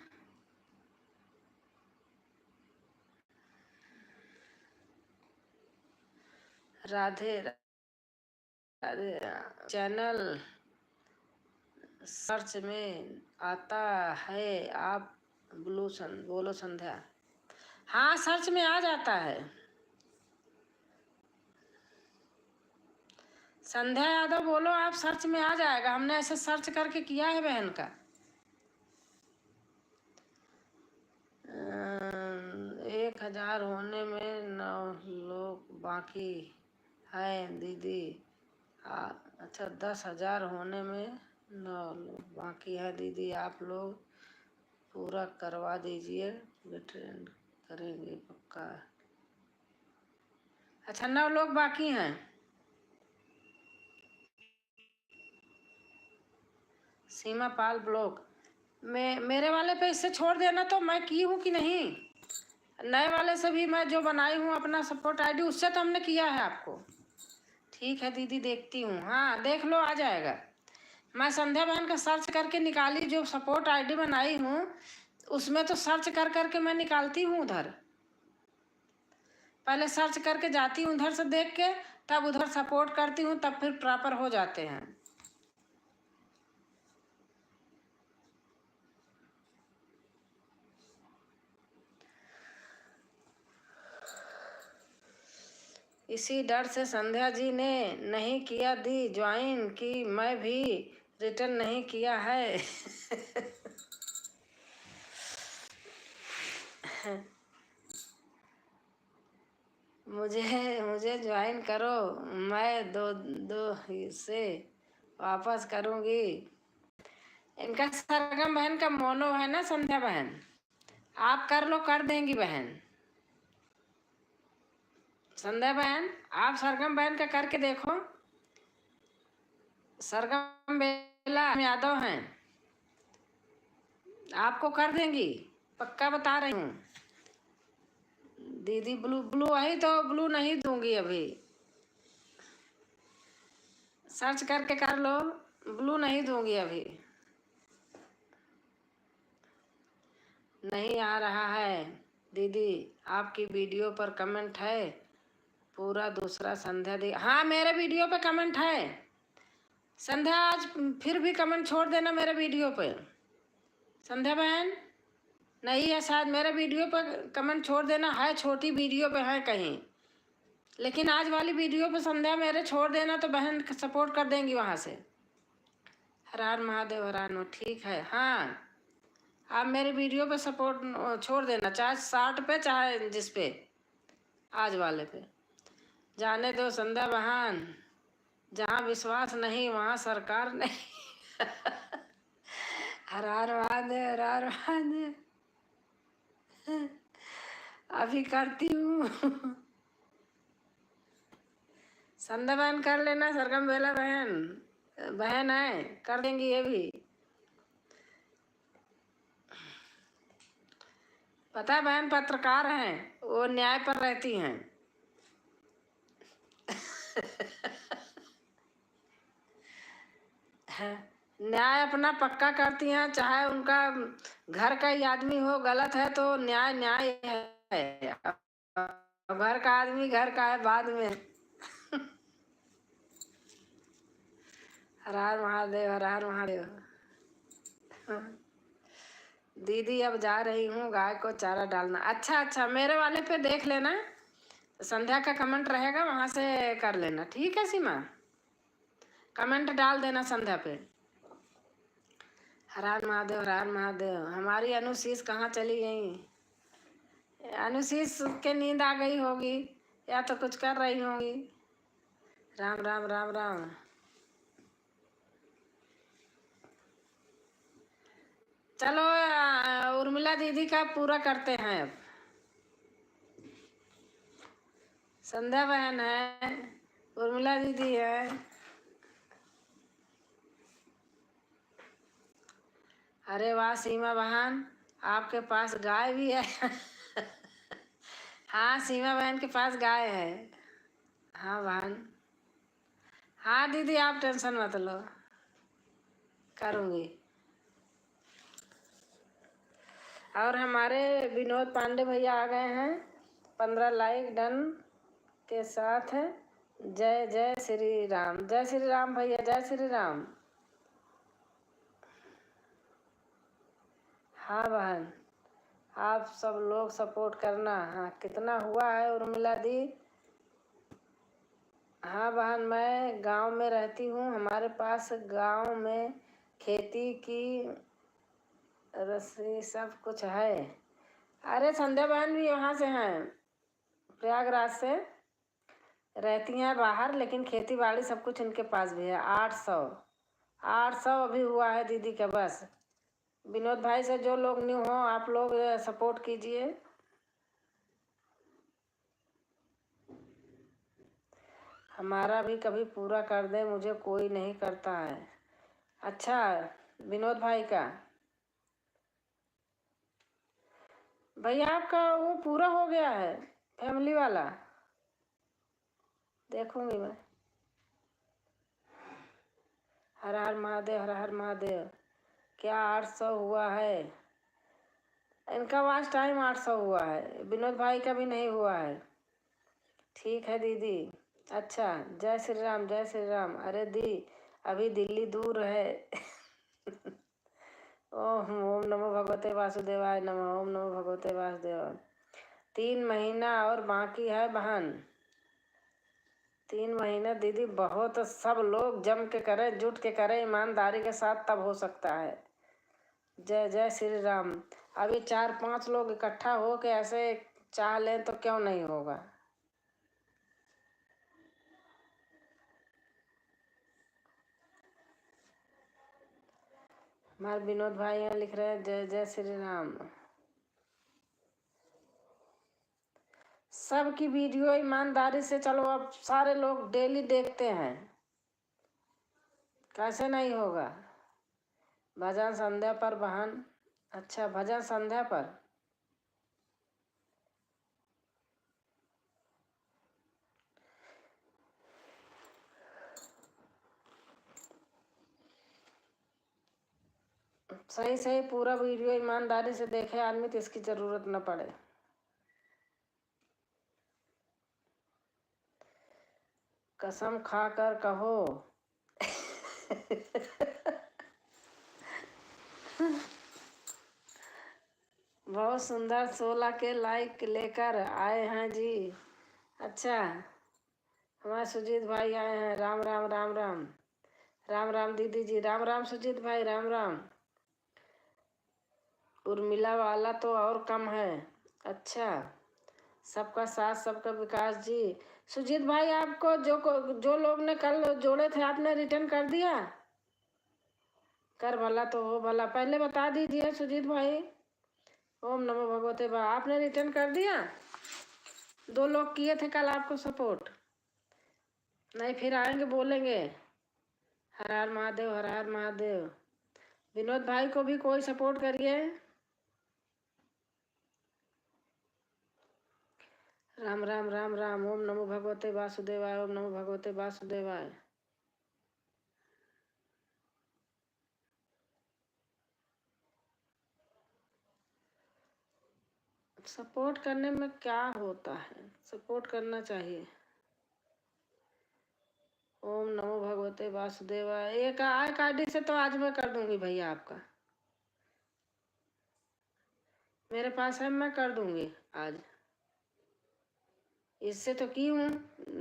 राधे राधे। चैनल सर्च में आता है, आप बोलो संध्या। हाँ, सर्च में आ जाता है। संध्या यादव बोलो, आप सर्च में आ जाएगा। हमने ऐसे सर्च करके किया है बहन का। 1000 होने में 9 लोग बाकी है दीदी। अच्छा, 10,000 होने में 9 लोग बाकी है दीदी। आप लोग पूरा करवा दीजिए, रिटर्न करेंगे पक्का। अच्छा, 9 लोग बाकी हैं। सीमा पाल ब्लॉक में मेरे वाले पे इससे छोड़ देना, तो मैं की हूँ कि नहीं। नए वाले से भी मैं जो बनाई हूँ अपना सपोर्ट आईडी, उससे तो हमने किया है आपको। ठीक है दीदी, देखती हूँ। हाँ, देख लो, आ जाएगा। मैं संध्या बहन का सर्च करके निकाली, जो सपोर्ट आईडी बनाई हूँ उसमें तो सर्च कर करके मैं निकालती हूँ उधर। पहले सर्च करके जाती हूँ उधर से देख के, तब उधर सपोर्ट करती हूँ, तब फिर प्रॉपर हो जाते हैं। इसी डर से संध्या जी ने नहीं किया दी ज्वाइन कि मैं भी रिटर्न नहीं किया है। मुझे मुझे ज्वाइन करो, मैं दो दो से वापस करूँगी। इनका सरगम बहन का मोनो है ना संध्या बहन, आप कर लो, कर देंगी बहन। संध्या बहन आप सरगम बहन का करके देखो। सरगम बेला यादव हैं, आपको कर देंगी, पक्का बता रही हूँ। दीदी ब्लू ब्लू आई तो ब्लू नहीं दूंगी अभी, सर्च करके कर लो, ब्लू नहीं दूंगी अभी। नहीं आ रहा है दीदी, आपकी वीडियो पर कमेंट है पूरा दूसरा संध्या दी। हाँ मेरे वीडियो पे कमेंट है संध्या, आज फिर भी कमेंट छोड़ देना मेरे वीडियो पे। संध्या बहन नहीं है शायद, मेरे वीडियो पर कमेंट छोड़ देना, है छोटी वीडियो पे है कहीं, लेकिन आज वाली वीडियो पे संध्या मेरे छोड़ देना तो बहन सपोर्ट कर देंगी वहाँ से। हर हर महादेव, हर हर ठीक है। हाँ आप मेरे वीडियो पे सपोर्ट छोड़ देना, चाहे 60 पे चाहे जिस पे, आज वाले पे। जाने दो संध्या बहन, जहाँ विश्वास नहीं वहाँ सरकार नहीं। हर हर महादेव, हर हर महादेव। अभी करती हूँ। संध्या बहन कर लेना, सरगम बेला बहन, बहन है, कर देंगी ये भी। पता है बहन पत्रकार हैं, वो न्याय पर रहती हैं। न्याय अपना पक्का करती हैं, चाहे उनका घर का ही आदमी हो, गलत है तो न्याय न्याय है, घर का आदमी घर का है बाद में। हर हर महादेव, हर हर महादेव। दीदी अब जा रही हूँ गाय को चारा डालना। अच्छा अच्छा, मेरे वाले पे देख लेना, संध्या का कमेंट रहेगा वहां से कर लेना, ठीक है सीमा, कमेंट डाल देना संध्या पे। हर हर महादेव, हर हर महादेव। हमारी अनुशीष कहाँ चली गई? अनुशीष के नींद आ गई होगी या तो कुछ कर रही होगी। राम राम राम राम। चलो उर्मिला दीदी का पूरा करते हैं अब। संध्या बहन है, उर्मिला दीदी है। अरे वाह सीमा बहन, आपके पास गाय भी है। हाँ सीमा बहन के पास गाय है। हाँ बहन, हाँ दीदी आप टेंशन मत लो, करूँगी। और हमारे विनोद पांडे भैया आ गए हैं 15 लाइक डन के साथ। जय जय श्री राम, जय श्री राम भैया, जय श्री राम। हाँ बहन, आप सब लोग सपोर्ट करना। हाँ कितना हुआ है उर्मिला दी? हाँ बहन, मैं गांव में रहती हूँ, हमारे पास गांव में खेती की रस्सी सब कुछ है। अरे संध्या बहन भी यहाँ से हैं, प्रयागराज से रहती हैं बाहर, लेकिन खेती बाड़ी सब कुछ इनके पास भी है। 800 अभी हुआ है दीदी का बस। विनोद भाई से जो लोग न्यू हो आप लोग सपोर्ट कीजिए। हमारा भी कभी पूरा कर दे, मुझे कोई नहीं करता है। अच्छा विनोद भाई का भैया आपका वो पूरा हो गया है, फैमिली वाला, देखूंगी मैं। हर हर महादेव, हर हर महादेव। क्या 800 हुआ है? इनका वाच टाइम 800 हुआ है, विनोद भाई का भी नहीं हुआ है। ठीक है दीदी। अच्छा जय श्री राम, जय श्री राम। अरे दी अभी दिल्ली दूर है। ओम नमो भगवते वासुदेवाय नमः, ओम नमो भगवते वासुदेवाय। 3 महीना और बाकी है बहन, 3 महीना दीदी बहुत, सब लोग जम के करें, जुट के करें ईमानदारी के साथ, तब हो सकता है। जय जय श्री राम। अभी 4-5 लोग इकट्ठा हो के ऐसे चाह लें तो क्यों नहीं होगा। हमारे विनोद भाई यहाँ लिख रहे हैं जय जय श्री राम। सबकी वीडियो ईमानदारी से, चलो अब सारे लोग डेली देखते हैं, कैसे नहीं होगा। भजन संध्या पर बहन, अच्छा भजन संध्या पर सही सही पूरा वीडियो ईमानदारी से देखे आदमी तो इसकी जरूरत न पड़े। कसम खा कर कहो बहुत सुंदर 16 के लाइक लेकर आए हैं जी। अच्छा हमारे सुजीत भाई आए हैं। राम राम राम राम राम राम दीदी जी, राम राम सुजीत भाई, राम राम। उर्मिला वाला तो और कम है। अच्छा सबका साथ सबका विकास जी। सुजीत भाई आपको जो लोग ने कल जोड़े थे आपने रिटर्न कर दिया? कर भला तो हो भला, पहले बता दीजिए सुजीत भाई। ओम नमो भगवते बा, आपने रिटर्न कर दिया? 2 लोग किए थे कल आपको सपोर्ट, नहीं फिर आएंगे बोलेंगे हर हर महादेव हर हर महादेव। विनोद भाई को भी कोई सपोर्ट करिए। राम राम राम राम। ओम नमो भगवते वासुदेवाय, ओम नमो भगवते वासुदेवाय। सपोर्ट करने में क्या होता है, सपोर्ट करना चाहिए। ओम नमो भगवते वासुदेवाय। एक आईडी से तो आज मैं कर दूंगी भैया आपका, मेरे पास है, मैं कर दूंगी आज। इससे तो की हूँ,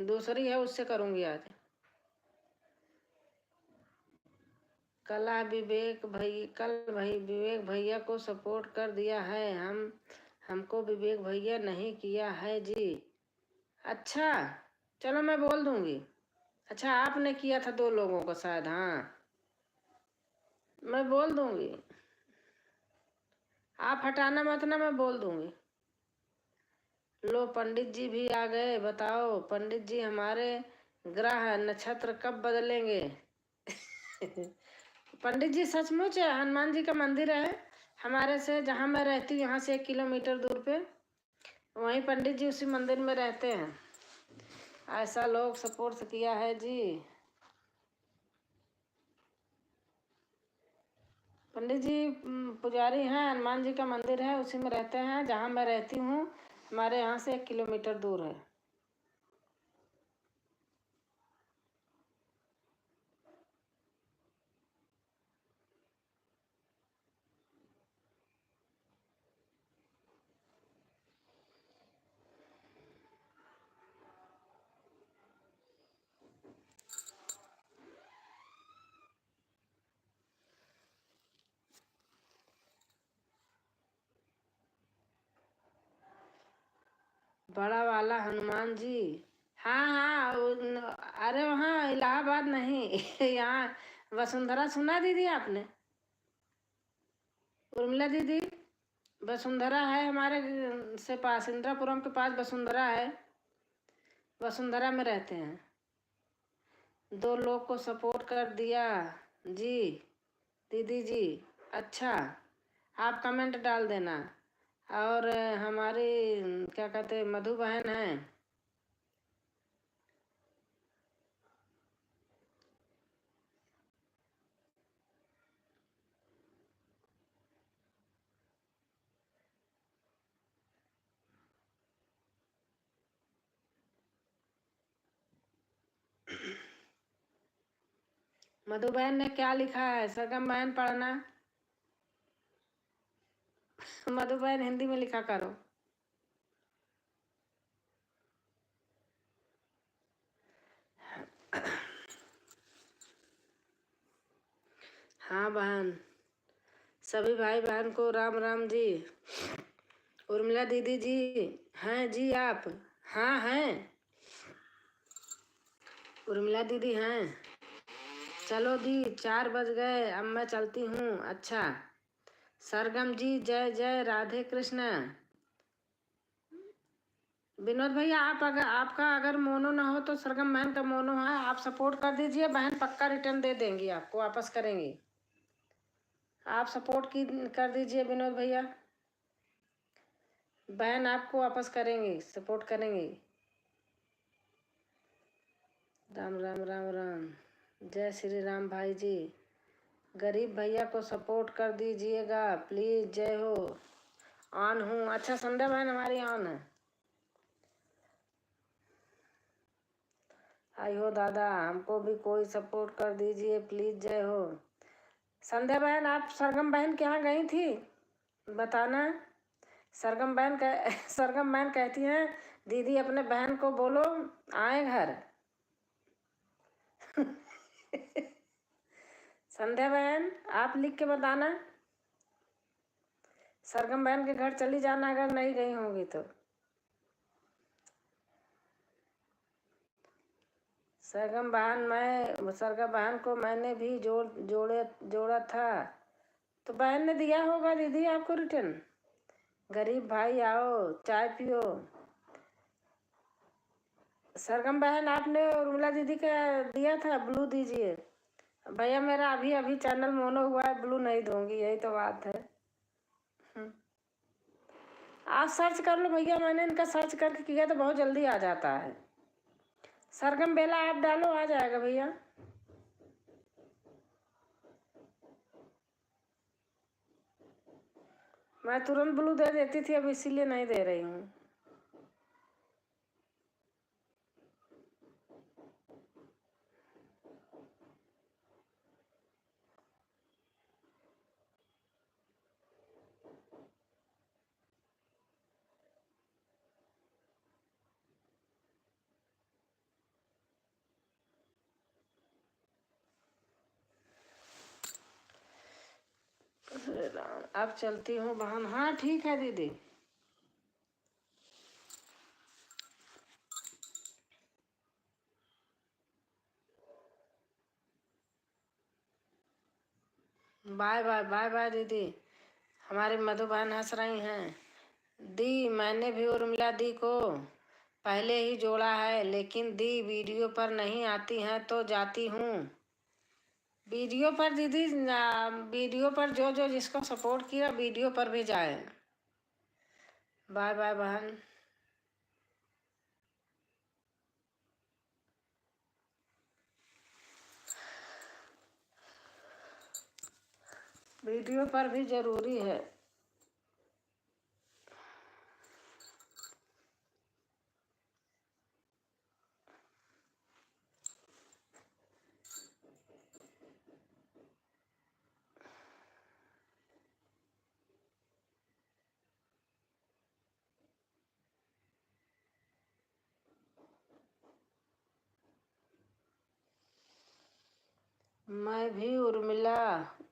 दूसरी है उससे करूंगी आज। कल विवेक भैया को सपोर्ट कर दिया है, हमको विवेक भैया नहीं किया है जी। अच्छा चलो मैं बोल दूंगी। अच्छा आपने किया था 2 लोगों को शायद, हाँ मैं बोल दूंगी, आप हटाना मत ना, मैं बोल दूंगी। लो पंडित जी भी आ गए, बताओ पंडित जी हमारे ग्रह नक्षत्र कब बदलेंगे? पंडित जी सचमुच हनुमान जी का मंदिर है हमारे से, जहाँ मैं रहती हूँ यहाँ से 1 किलोमीटर दूर पे, वहीं पंडित जी उसी मंदिर में रहते हैं। ऐसा लोग सपोर्ट किया है जी। पंडित जी पुजारी हैं, हनुमान जी का मंदिर है उसी में रहते हैं जहाँ मैं रहती हूँ, हमारे यहाँ से 1 किलोमीटर दूर है। बड़ा वाला हनुमान जी, हाँ हाँ अरे वहाँ इलाहाबाद नहीं यहाँ वसुंधरा, सुना दीदी आपने? उर्मिला दीदी, वसुंधरा है हमारे से पास, इंदिरापुरम के पास वसुंधरा है, वसुंधरा में रहते हैं। 2 लोग को सपोर्ट कर दिया जी दीदी जी। अच्छा आप कमेंट डाल देना। और हमारी क्या कहते मधु बहन है, मधु बहन ने क्या लिखा है? सरगम बहन पढ़ना। मधु बहन हिंदी में लिखा करो। हाँ बहन, सभी भाई बहन को राम राम जी। उर्मिला दीदी जी हैं जी आप? हाँ हैं, उर्मिला दीदी हैं। चलो दी 4 बज गए, अब मैं चलती हूँ। अच्छा सरगम जी जय जय राधे कृष्ण। विनोद भैया आप अगर आपका अगर मोनो ना हो तो सरगम बहन का मोनो है, आप सपोर्ट कर दीजिए, बहन पक्का रिटर्न दे देंगी, आपको वापस करेंगी। आप सपोर्ट की कर दीजिए विनोद भैया, बहन आपको वापस करेंगी, सपोर्ट करेंगी। राम राम राम राम, जय श्री राम भाई जी। गरीब भैया को सपोर्ट कर दीजिएगा प्लीज, जय हो। ऑन हूँ। अच्छा संध्या बहन हमारी ऑन है। आई हो दादा, हमको भी कोई सपोर्ट कर दीजिए प्लीज, जय हो। संध्या बहन आप सरगम बहन के यहाँ गई थी, बताना। सरगम बहन कहती हैं दीदी अपने बहन को बोलो आए घर। संध्या बहन आप लिख के बताना, सरगम बहन के घर चली जाना अगर नहीं गई होंगी तो। सरगम बहन को मैंने भी जोड़ा था, तो बहन ने दिया होगा दीदी आपको रिटर्न। गरीब भाई आओ चाय पियो। सरगम बहन आपने उर्मिला दीदी का दिया था, ब्लू दीजिए। भैया मेरा अभी अभी चैनल मोनो हुआ है, ब्लू नहीं दूंगी, यही तो बात है। आप सर्च कर लो भैया, मैंने इनका सर्च करके किया तो बहुत जल्दी आ जाता है। सरगम बेला आप डालो आ जाएगा भैया। मैं तुरंत ब्लू दे देती थी, अब इसीलिए नहीं दे रही हूँ। अब चलती हूँ बहन। हाँ ठीक है दीदी। बाय बाय बाय बाय दीदी। हमारी मधु बहन हंस रही हैं। दी मैंने भी उर्मिला दी को पहले ही जोड़ा है, लेकिन दी वीडियो पर नहीं आती हैं तो जाती हूँ। वीडियो पर दीदी, वीडियो पर जो जो जिसको सपोर्ट किया वीडियो पर भी जाए। बाय बाय बहन। वीडियो पर भी जरूरी है। मैं भी उर्मिला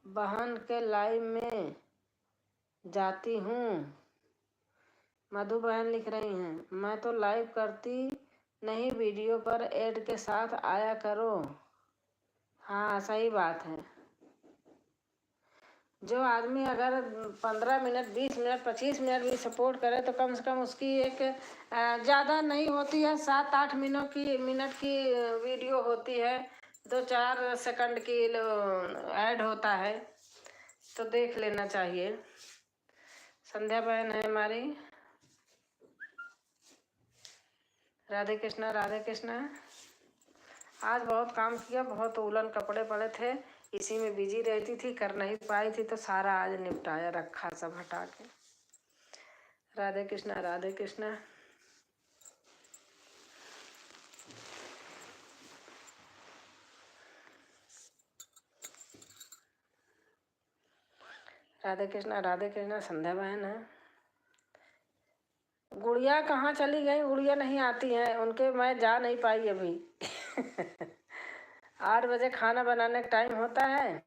बहन के लाइव में जाती हूँ। मधु बहन लिख रही हैं मैं तो लाइव करती नहीं, वीडियो पर ऐड के साथ आया करो। हाँ सही बात है। जो आदमी अगर 15 मिनट 20 मिनट 25 मिनट भी सपोर्ट करे तो कम से कम उसकी एक ज़्यादा नहीं होती है, 7-8 मिनट की वीडियो होती है, 2-4 सेकंड की ऐड होता है, तो देख लेना चाहिए। संध्या बहन है हमारी। राधे कृष्णा राधे कृष्णा। आज बहुत काम किया, बहुत उलन कपड़े पड़े थे, इसी में बिजी रहती थी, कर नहीं पाई थी, तो सारा आज निपटाया रखा सब हटा के। राधे कृष्णा राधे कृष्णा। राधे कृष्णा संध्या बहन है। गुड़िया कहाँ चली गई, गुड़िया नहीं आती हैं, उनके मैं जा नहीं पाई अभी। 8 बजे खाना बनाने का टाइम होता है,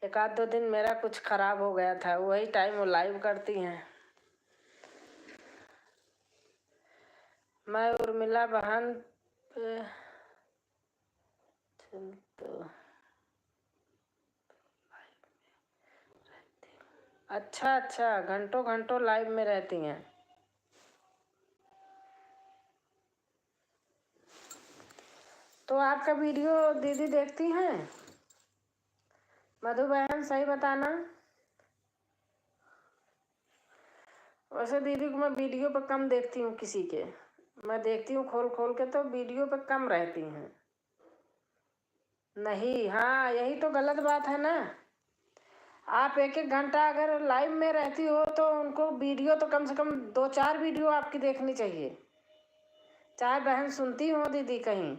1-2 दिन मेरा कुछ खराब हो गया था, वही टाइम वो लाइव करती हैं। मैं उर्मिला बहन पे तो अच्छा अच्छा, घंटों घंटों लाइव में रहती हैं। तो आपका वीडियो दीदी देखती हैं? मधु बहन सही बताना। वैसे दीदी को मैं वीडियो पर कम देखती हूँ किसी के, मैं देखती हूँ खोल खोल के, तो वीडियो पर कम रहती हैं। नहीं, हाँ यही तो गलत बात है ना। आप एक एक घंटा अगर लाइव में रहती हो तो उनको वीडियो तो कम से कम 2-4 वीडियो आपकी देखनी चाहिए। चाहे बहन सुनती हो दीदी कहीं,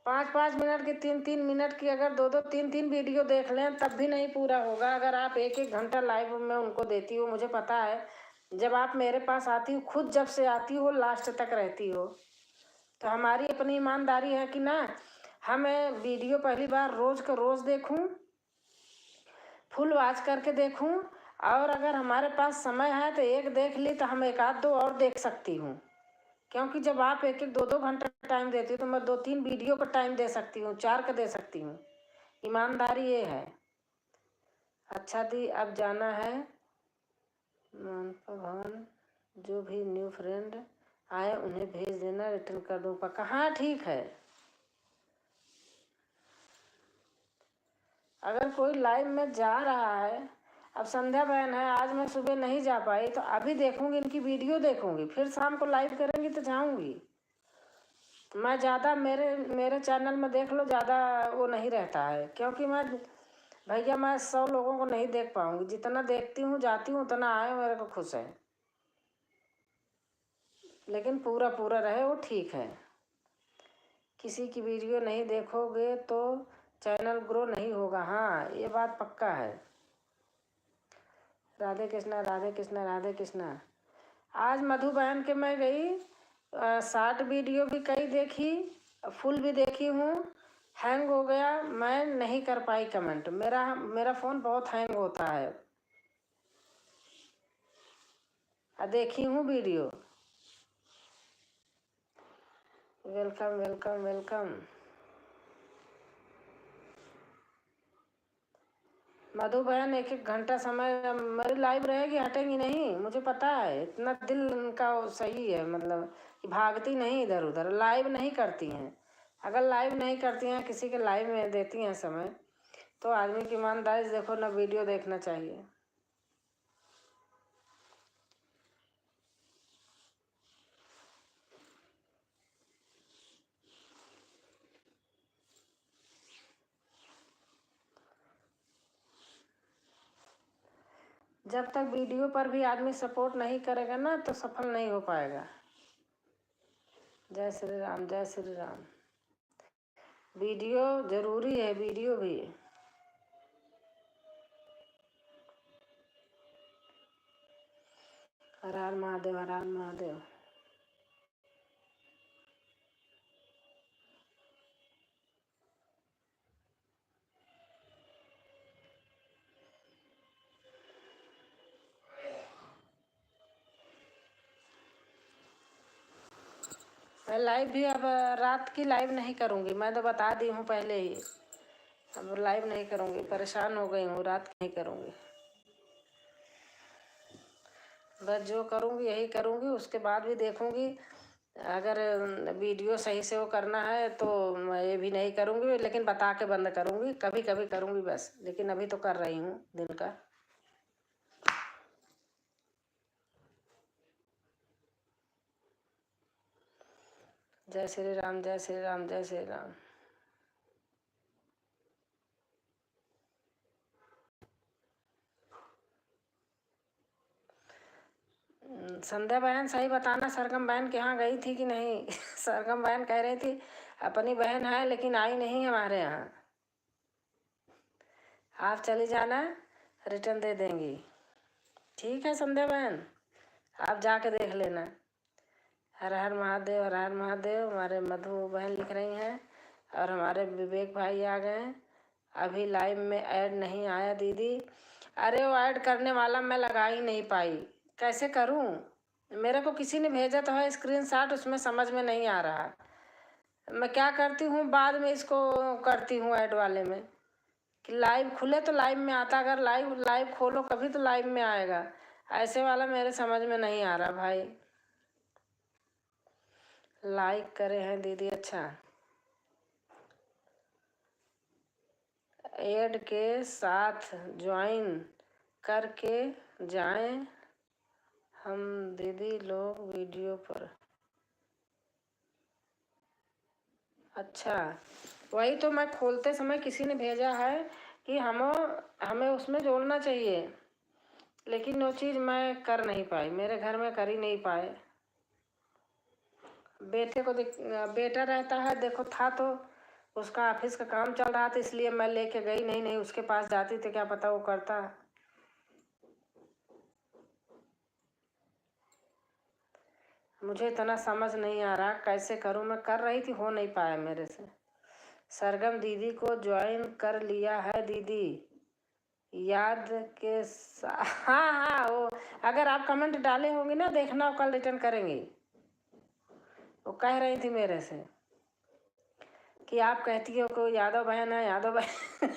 5-5 मिनट की, 3-3 मिनट की, अगर 2-2 3-3 वीडियो देख लें तब भी नहीं पूरा होगा अगर आप एक एक घंटा लाइव में उनको देती हो। मुझे पता है, जब आप मेरे पास आती हो, खुद जब से आती हो लास्ट तक रहती हो, तो हमारी अपनी ईमानदारी है कि ना, हमें वीडियो पहली बार रोज़ का रोज़ देखूं, फुल वॉच करके देखूं, और अगर हमारे पास समय है तो एक देख ली तो हम एक आध दो और देख सकती हूँ। क्योंकि जब आप एक एक 2-2 घंटा टाइम देती हो तो मैं 2-3 वीडियो का टाइम दे सकती हूँ, 4 का दे सकती हूँ। ईमानदारी ये है। अच्छा दी, अब जाना है मानपा भवन, जो भी न्यू फ्रेंड आए उन्हें भेज देना, रिटर्न कर दूँ पक्का। हाँ ठीक है। अगर कोई लाइव में जा रहा है, अब संध्या बहन है, आज मैं सुबह नहीं जा पाई तो अभी देखूंगी, इनकी वीडियो देखूंगी, फिर शाम को लाइव करेंगी तो जाऊंगी। मैं ज़्यादा मेरे मेरे चैनल में देख लो, ज़्यादा वो नहीं रहता है, क्योंकि मैं भैया मैं 100 लोगों को नहीं देख पाऊंगी। जितना देखती हूँ जाती हूँ उतना आए मेरे को खुश है, लेकिन पूरा पूरा रहे वो ठीक है। किसी की वीडियो नहीं देखोगे तो चैनल ग्रो नहीं होगा, हाँ ये बात पक्का है। राधे कृष्णा राधे कृष्णा राधे कृष्णा। आज मधु बहन के मैं गई, 60 वीडियो भी कई देखी, फुल भी देखी हूँ, हैंग हो गया, मैं नहीं कर पाई कमेंट, मेरा मेरा फ़ोन बहुत हैंग होता है। देखी हूँ video. Welcome welcome welcome. Madhu बहन एक एक घंटा समय मेरी लाइव रहेगी, हटेंगी नहीं, मुझे पता है, इतना दिल उनका सही है, मतलब कि भागती नहीं इधर उधर, लाइव नहीं करती हैं। अगर लाइव नहीं करती हैं, किसी के लाइव में देती हैं समय, तो आदमी की ईमानदारी से देखो ना, वीडियो देखना चाहिए। जब तक वीडियो पर भी आदमी सपोर्ट नहीं करेगा ना तो सफल नहीं हो पाएगा। जय श्री राम जय श्री राम। वीडियो जरूरी है, वीडियो भी। हर हर महादेव हर हर महादेव। मैं लाइव भी अब रात की लाइव नहीं करूँगी, मैं तो बता दी हूँ पहले ही, अब लाइव नहीं करूँगी, परेशान हो गई हूँ, रात नहीं करूँगी। बस जो करूँगी यही करूँगी, उसके बाद भी देखूँगी, अगर वीडियो सही से वो करना है तो मैं ये भी नहीं करूँगी, लेकिन बता के बंद करूँगी, कभी कभी करूँगी बस, लेकिन अभी तो कर रही हूँ दिन का। जय श्री राम जय श्री राम जय श्री राम। संध्या बहन सही बताना, सरगम बहन के यहाँ गई थी कि नहीं? सरगम बहन कह रही थी अपनी बहन है लेकिन आई नहीं हमारे यहाँ। आप चली जाना, रिटर्न दे देंगी। ठीक है संध्या बहन, आप जाके देख लेना। हर हर महादेव हर हर महादेव। हमारे मधु बहन लिख रही हैं, और हमारे विवेक भाई आ गए हैं। अभी लाइव में ऐड नहीं आया दीदी। अरे वो ऐड करने वाला मैं लगा ही नहीं पाई, कैसे करूं? मेरे को किसी ने भेजा तो है स्क्रीनशॉट, उसमें समझ में नहीं आ रहा। मैं क्या करती हूँ, बाद में इसको करती हूँ ऐड वाले में, कि लाइव खुले तो लाइव में आता, अगर लाइव खोलो कभी तो लाइव में आएगा। ऐसे वाला मेरे समझ में नहीं आ रहा भाई। लाइक करे हैं दीदी, अच्छा। ऐड के साथ ज्वाइन करके जाएं हम दीदी लोग वीडियो पर। अच्छा, वही तो मैं खोलते समय किसी ने भेजा है कि हमें उसमें जोड़ना चाहिए, लेकिन वो चीज़ मैं कर नहीं पाई, मेरे घर में कर ही नहीं पाए। बेटे को बेटा रहता है, देखो था तो उसका ऑफिस का काम चल रहा था, इसलिए मैं लेके गई नहीं उसके पास जाती तो क्या पता वो करता। मुझे इतना समझ नहीं आ रहा कैसे करूं, मैं कर रही थी, हो नहीं पाया मेरे से। सरगम दीदी को ज्वाइन कर लिया है दीदी, याद के हाँ वो अगर आप कमेंट डाले होंगे ना, देखना वो कल रिटर्न करेंगी। वो कह रही थी मेरे से कि आप कहती हो को यादव बहन है, यादव बहन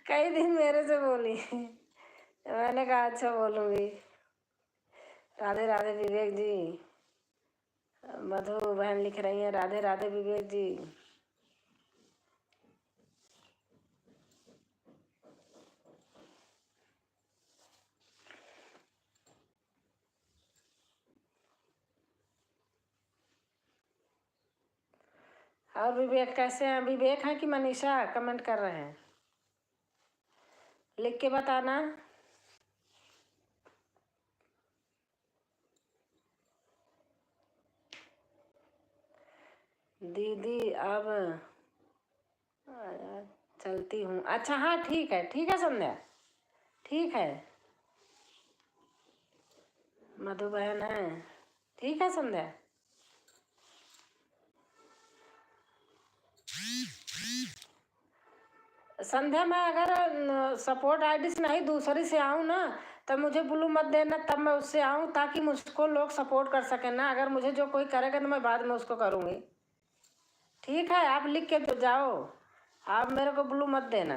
कई दिन मेरे से बोली मैंने कहा अच्छा बोलूँगी। राधे राधे विवेक जी, मधु बहन लिख रही हैं राधे राधे विवेक जी। और विवेक कैसे हैं? विवेक हैं कि मनीषा कमेंट कर रहे हैं, लिख के बताना। दीदी अब चलती हूँ। अच्छा हाँ ठीक है संध्या, ठीक है। मधु बहन है, ठीक है संध्या। संध्या मैं अगर सपोर्ट आईडी से नहीं दूसरी से आऊँ ना, तब मुझे ब्लू मत देना, तब मैं उससे आऊँ ताकि मुझको लोग सपोर्ट कर सकें ना। अगर मुझे जो कोई करेगा तो मैं बाद में उसको करूँगी, ठीक है। आप लिख के तो जाओ, आप मेरे को ब्लू मत देना,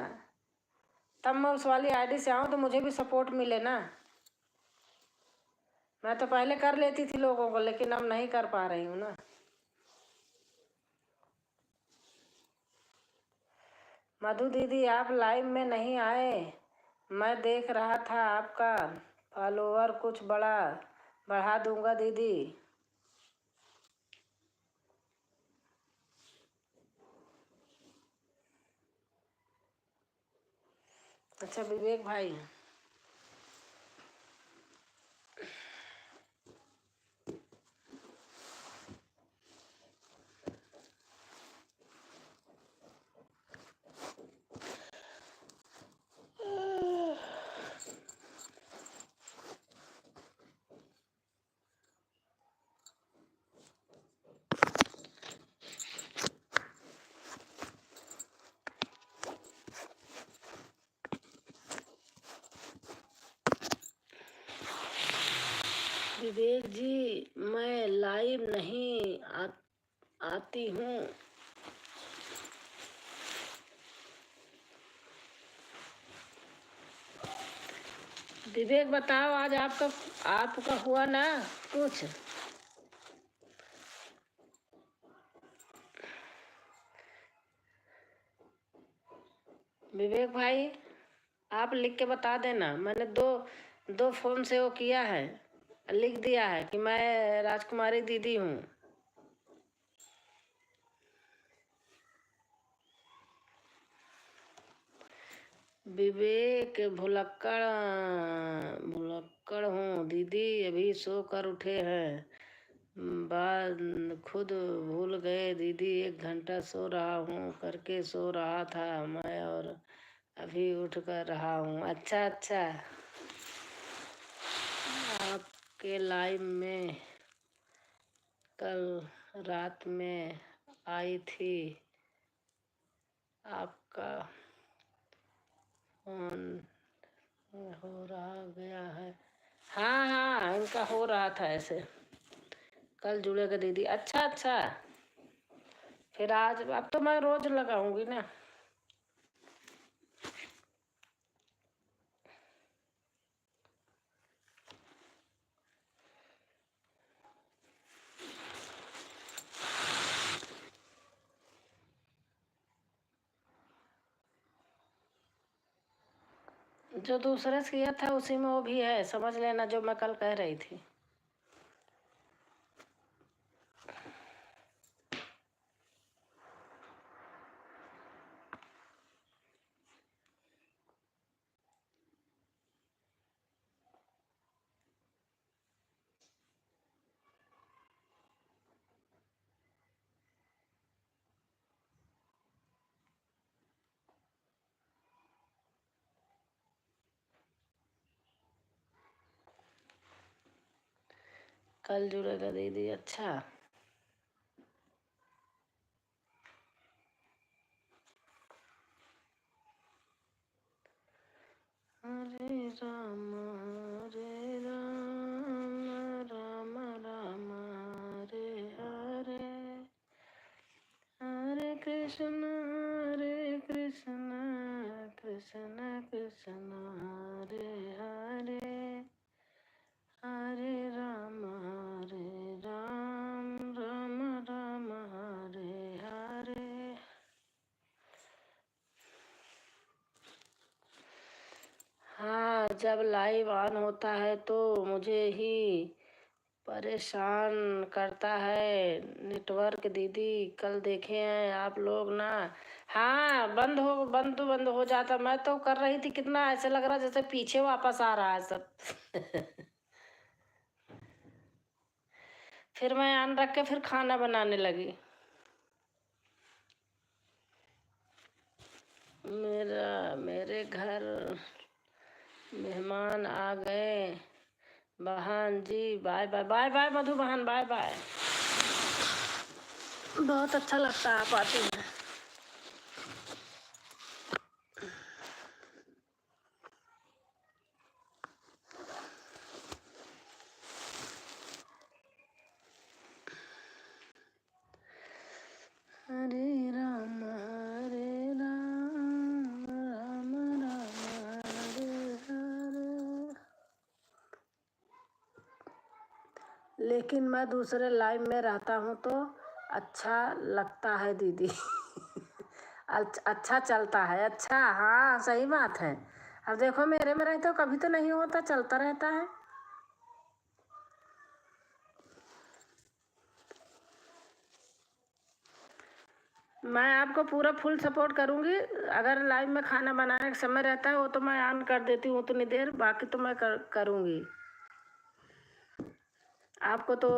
तब मैं उस वाली आईडी से आऊँ तो मुझे भी सपोर्ट मिले ना। मैं तो पहले कर लेती थी लोगों को, लेकिन अब नहीं कर पा रही हूँ ना। मधु दीदी आप लाइव में नहीं आए, मैं देख रहा था आपका फॉलोअर कुछ बढ़ा दूंगा दीदी। अच्छा विवेक भाई, विवेक जी मैं लाइव नहीं आती हूँ। विवेक बताओ आज आपका हुआ ना कुछ? विवेक भाई आप लिख के बता देना, मैंने दो फोन से वो किया है, लिख दिया है कि मैं राजकुमारी दीदी हूँ। विवेक भुलक्कड़ हूँ दीदी, अभी सो कर उठे हैं, बाद खुद भूल गए दीदी, 1 घंटा सो रहा हूँ करके सो रहा था मैं और अभी उठ कर रहा हूँ। अच्छा आपके लाइव में कल रात में आई थी, आपका फोन हो रहा गया है। हाँ इनका हो रहा था ऐसे, कल जुड़ेगा दीदी। अच्छा फिर आज अब तो मैं रोज लगाऊंगी ना। जो दूसरे से किया था उसी में वो भी है, समझ लेना, जो मैं कल कह रही थी। कल जुड़ेगा दीदी, अच्छा। हरे राम राम राम हरे हरे, हरे कृष्ण कृष्ण कृष्ण हरे हरे, हरे राम राम राम हरे हरे। हाँ, जब लाइव ऑन होता है तो मुझे ही परेशान करता है नेटवर्क दीदी। कल देखे हैं आप लोग ना। हाँ, बंद हो जाता। मैं तो कर रही थी, कितना ऐसे लग रहा जैसे पीछे वापस आ रहा है सब। फिर मैं ऑन रख के फिर खाना बनाने लगी। मेरे घर मेहमान आ गए। बहन जी बाय बाय, बाय बाय मधु बहन, बाय बाय। बहुत अच्छा लगता है आप आती हैं। हरे राम राम राम हरे हरे। लेकिन मैं दूसरे लाइव में रहता हूँ तो अच्छा लगता है दीदी। अच्छा चलता है, अच्छा, हाँ सही बात है। अब देखो मेरे में रहते हो कभी तो नहीं होता, चलता रहता है। मैं आपको पूरा फुल सपोर्ट करूंगी। अगर लाइव में खाना बनाने का समय रहता है वो तो मैं ऑन कर देती हूँ उतनी देर, बाकी तो मैं करूंगी। आपको तो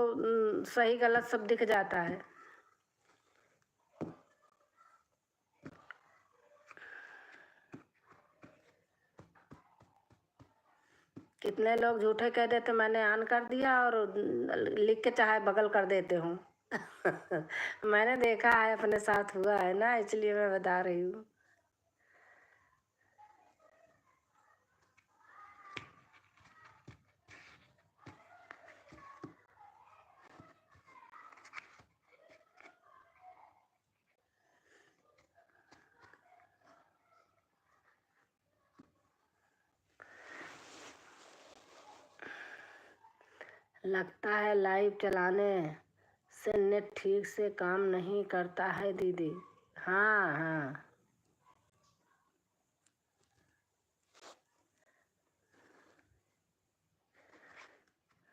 सही गलत सब दिख जाता है। कितने लोग झूठे कह देते मैंने ऑन कर दिया और लिख के चाहे बगल कर देते हूँ। मैंने देखा है, अपने साथ हुआ है ना, इसलिए मैं बता रही हूँ। लगता है लाइव चलाने से नेट ठीक से काम नहीं करता है दीदी। हाँ हाँ।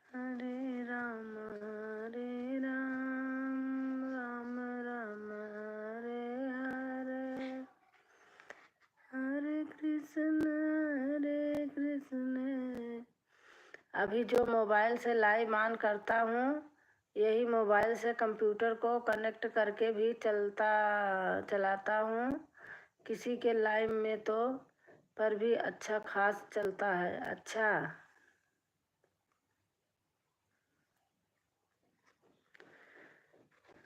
हरे राम राम राम हरे हरे, हरे कृष्ण। अभी जो मोबाइल से लाइव ऑन करता हूँ यही मोबाइल से कंप्यूटर को कनेक्ट करके भी चलाता हूँ। किसी के लाइव में तो पर भी अच्छा खास चलता है। अच्छा,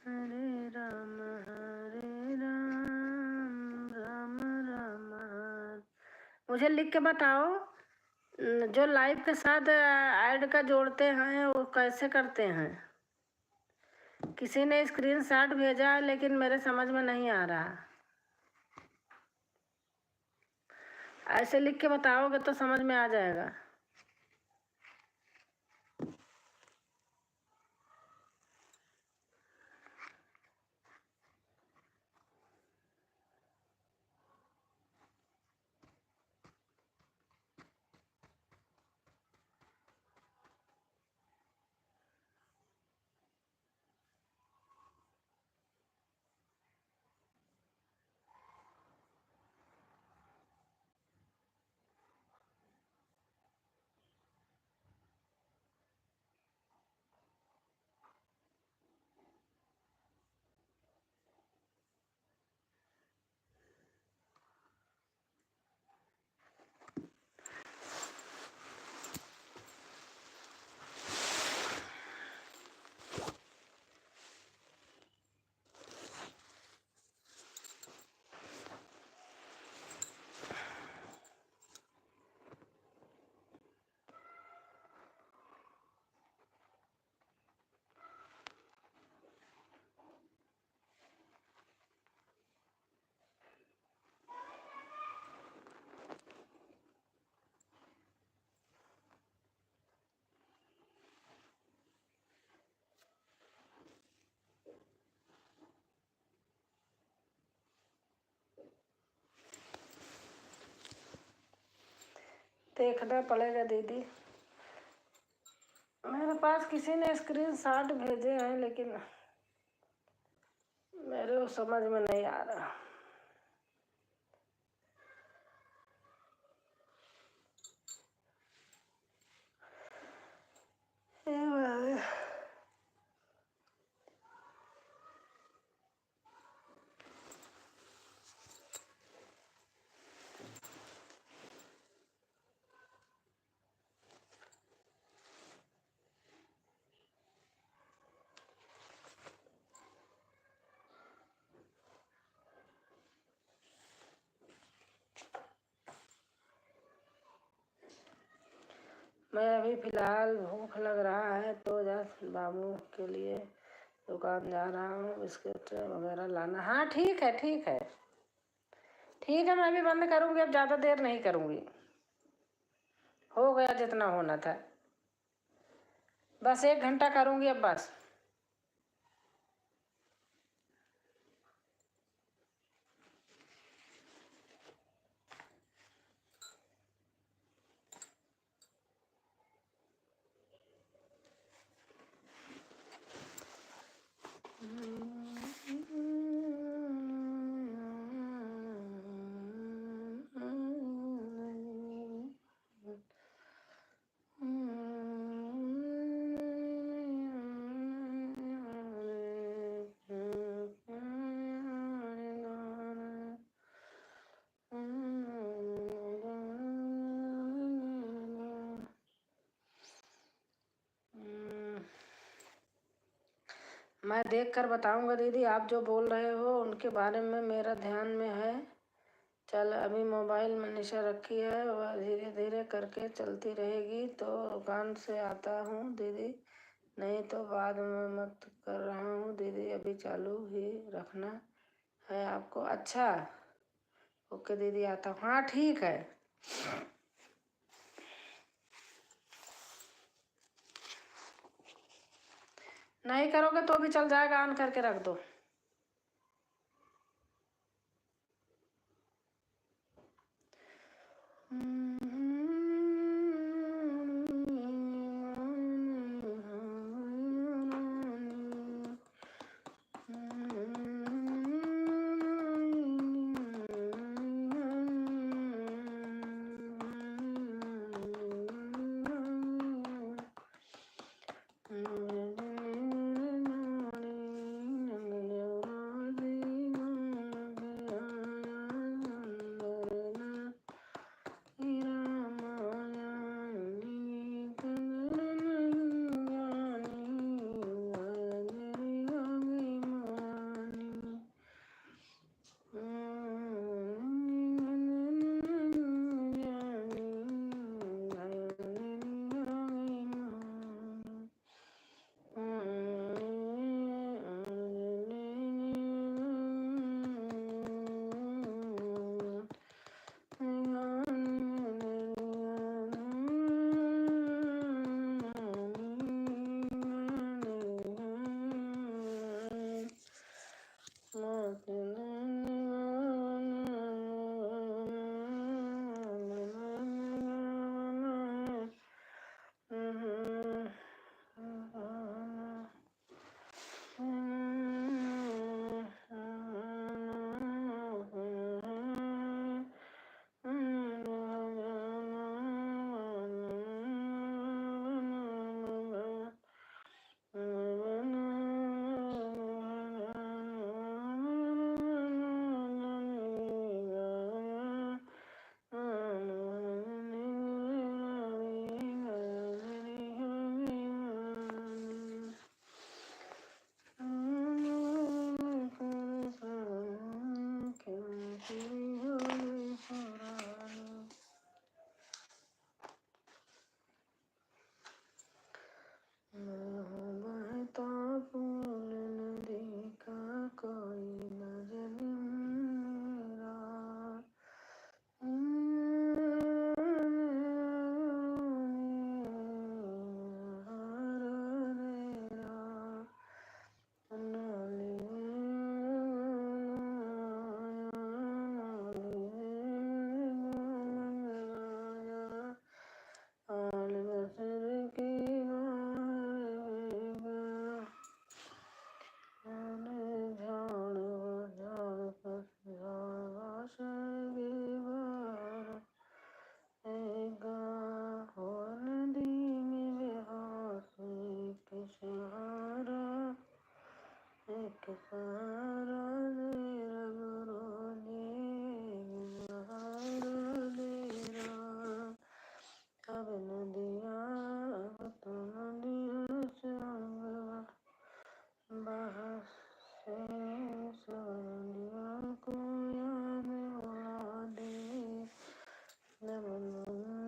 हरे राम राम राम हरे। मुझे लिख के बताओ, जो लाइव के साथ ऐड का जोड़ते हैं वो कैसे करते हैं? किसी ने स्क्रीनशॉट भेजा है लेकिन मेरे समझ में नहीं आ रहा। ऐसे लिख के बताओगे तो समझ में आ जाएगा। देखना पड़ेगा दीदी। मेरे पास किसी ने स्क्रीनशॉट भेजे हैं लेकिन मेरे को समझ में नहीं आ रहा। मैं अभी फ़िलहाल भूख लग रहा है तो जस्ट बाबू के लिए दुकान जा रहा हूँ, बिस्किट वगैरह लाना। हाँ ठीक है ठीक है ठीक है, मैं भी बंद करूँगी, अब ज़्यादा देर नहीं करूँगी, हो गया जितना होना था, बस 1 घंटा करूँगी अब बस। मैं देख कर बताऊंगा दीदी, आप जो बोल रहे हो उनके बारे में मेरा ध्यान में है। चल अभी मोबाइल में निशा रखी है, वह धीरे धीरे करके चलती रहेगी, तो दुकान से आता हूँ दीदी, नहीं तो बाद में मत कर रहा हूँ दीदी, अभी चालू ही रखना है आपको। अच्छा ओके दीदी, आता हूँ। हाँ ठीक है। नहीं करोगे तो भी चल जाएगा, ऑन करके रख दो। एक सहारा दे रब रोने सहारा दे रहा। अब नदिया अब तो नदियों से बाहर से सवरिया को याद बुला दे। याद बुला दे।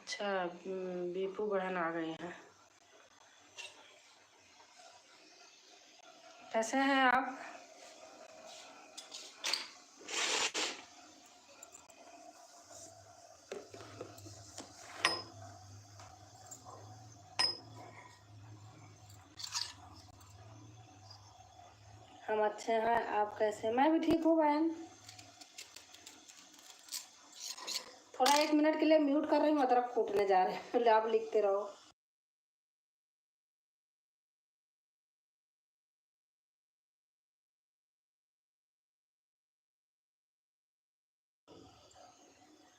अच्छा, बीपू बहन आ गई हैं। कैसे हैं आप? हम अच्छे हैं, आप कैसे? मैं भी ठीक हूँ बहन। थोड़ा 1 मिनट के लिए म्यूट कर रही हूँ, अदरक कूटने जा रहे हैं। आप लिखते रहो।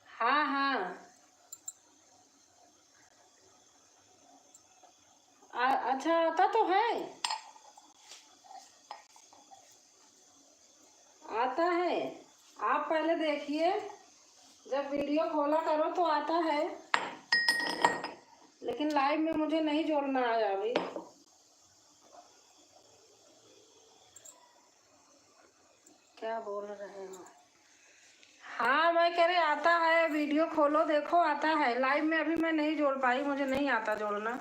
हाँ हाँ, अच्छा आता तो है, आता है। आप पहले देखिए, जब वीडियो खोला करो तो आता है, लेकिन लाइव में मुझे नहीं जोड़ना आया अभी। क्या बोल रहे हो? हाँ, मैं कह रही आता है, वीडियो खोलो देखो आता है। लाइव में अभी मैं नहीं जोड़ पाई, मुझे नहीं आता जोड़ना।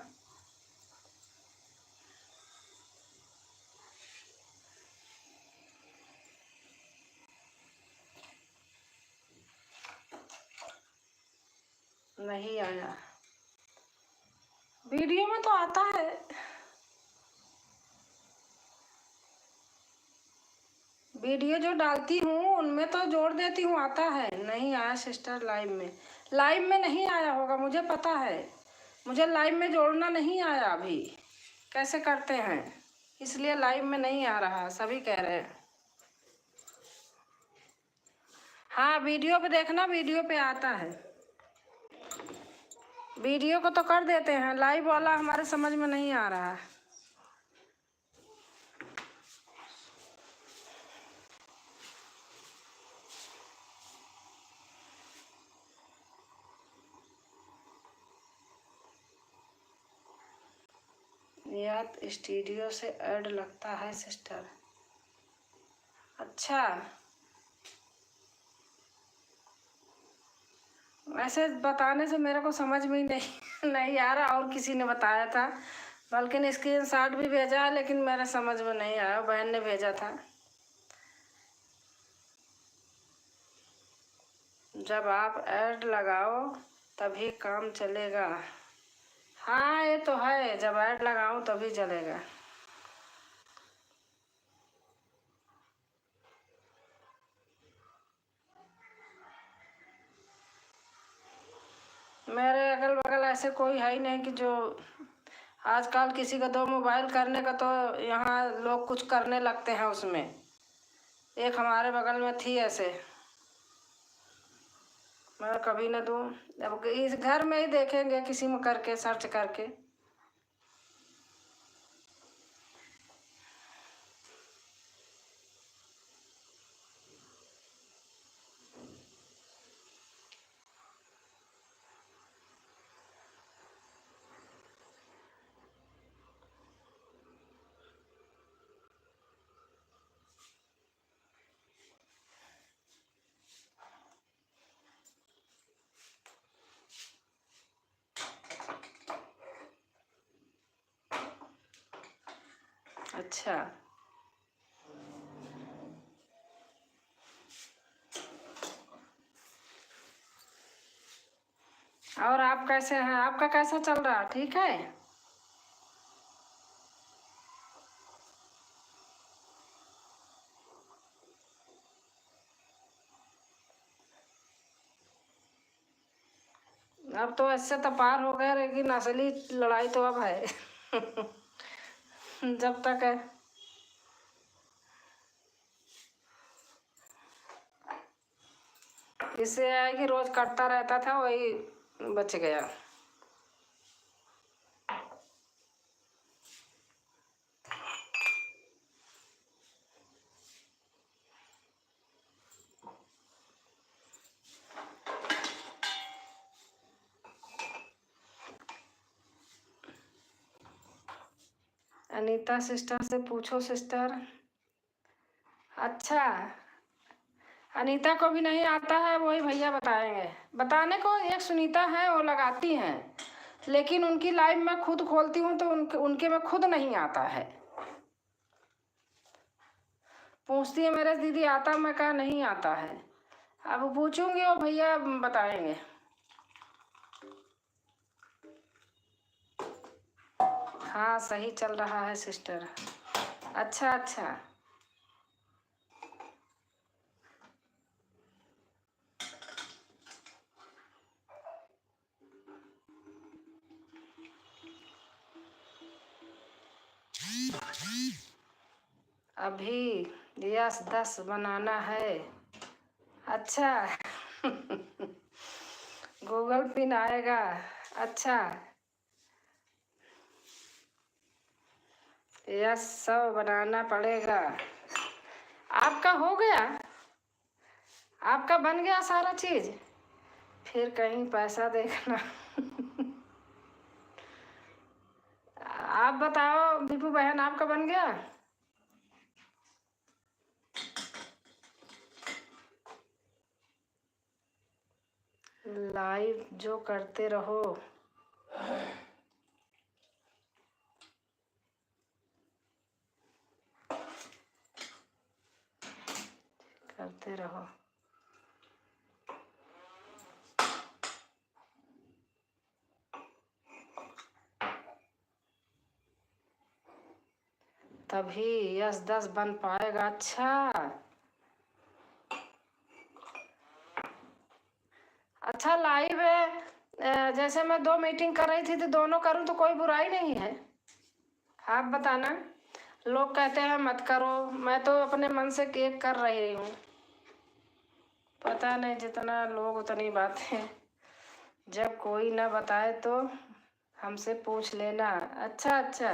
नहीं आया, वीडियो में तो आता है। वीडियो जो डालती हूँ उनमें तो जोड़ देती हूँ, आता है। नहीं आया सिस्टर लाइव में। लाइव में नहीं आया होगा, मुझे पता है। मुझे लाइव में जोड़ना नहीं आया अभी। कैसे करते हैं, इसलिए लाइव में नहीं आ रहा, सभी कह रहे हैं। हाँ, वीडियो पे देखना, वीडियो पे आता है। वीडियो को तो कर देते हैं, लाइव वाला हमारे समझ में नहीं आ रहा है। याद स्टूडियो से ऐड लगता है सिस्टर। अच्छा, ऐसे बताने से मेरे को समझ में ही नहीं आ रहा। और किसी ने बताया था, बल्कि स्क्रीनशॉट भी भेजा है, लेकिन मेरे समझ में नहीं आया। बहन ने भेजा था। जब आप ऐड लगाओ तभी काम चलेगा। हाँ, ये तो है, जब ऐड लगाऊं तभी चलेगा। मेरे अगल बगल ऐसे कोई है ही नहीं कि जो आजकल किसी का 2 मोबाइल करने का, तो यहाँ लोग कुछ करने लगते हैं उसमें। एक हमारे बगल में थी ऐसे, मैं कभी न दूँ। अब इस घर में ही देखेंगे किसी में करके, सर्च करके। अच्छा, और आप कैसे हैं? आपका कैसा चल रहा? ठीक है। अब तो ऐसे तो पार हो गए, लेकिन असली लड़ाई तो अब है। जब तक है, इससे है कि रोज कटता रहता था, वही बच गया। अनीता सिस्टर से पूछो सिस्टर। अच्छा, अनीता को भी नहीं आता है, वही भैया बताएंगे। बताने को एक सुनीता है, वो लगाती हैं, लेकिन उनकी लाइव मैं खुद खोलती हूँ तो उनके में खुद नहीं आता है। पूछती है मेरे दीदी आता, मैं कहा नहीं आता है। अब पूछूंगी, वो भैया बताएंगे। हाँ सही चल रहा है सिस्टर। अच्छा अच्छा। अभी 10 बनाना है। अच्छा गूगल पिन आएगा। अच्छा 100 बनाना पड़ेगा। आपका हो गया? आपका बन गया सारा चीज? फिर कहीं पैसा देखना आप बताओ दीपू बहन, आपका बन गया? लाइव जो करते रहो। करते रहो। तभी 10 बन पाएगा। अच्छा अच्छा लाइव है। जैसे मैं 2 मीटिंग कर रही थी तो दोनों करूं तो कोई बुराई नहीं है? आप बताना। लोग कहते हैं मत करो, मैं तो अपने मन से केक कर रही हूँ। पता नहीं, जितना लोग उतनी बातें। जब कोई ना बताए तो हमसे पूछ लेना। अच्छा अच्छा,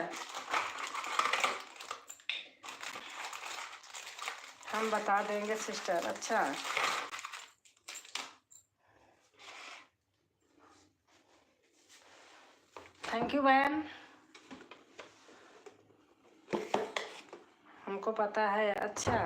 हम बता देंगे सिस्टर। अच्छा थैंक यू बहन, हमको पता है। अच्छा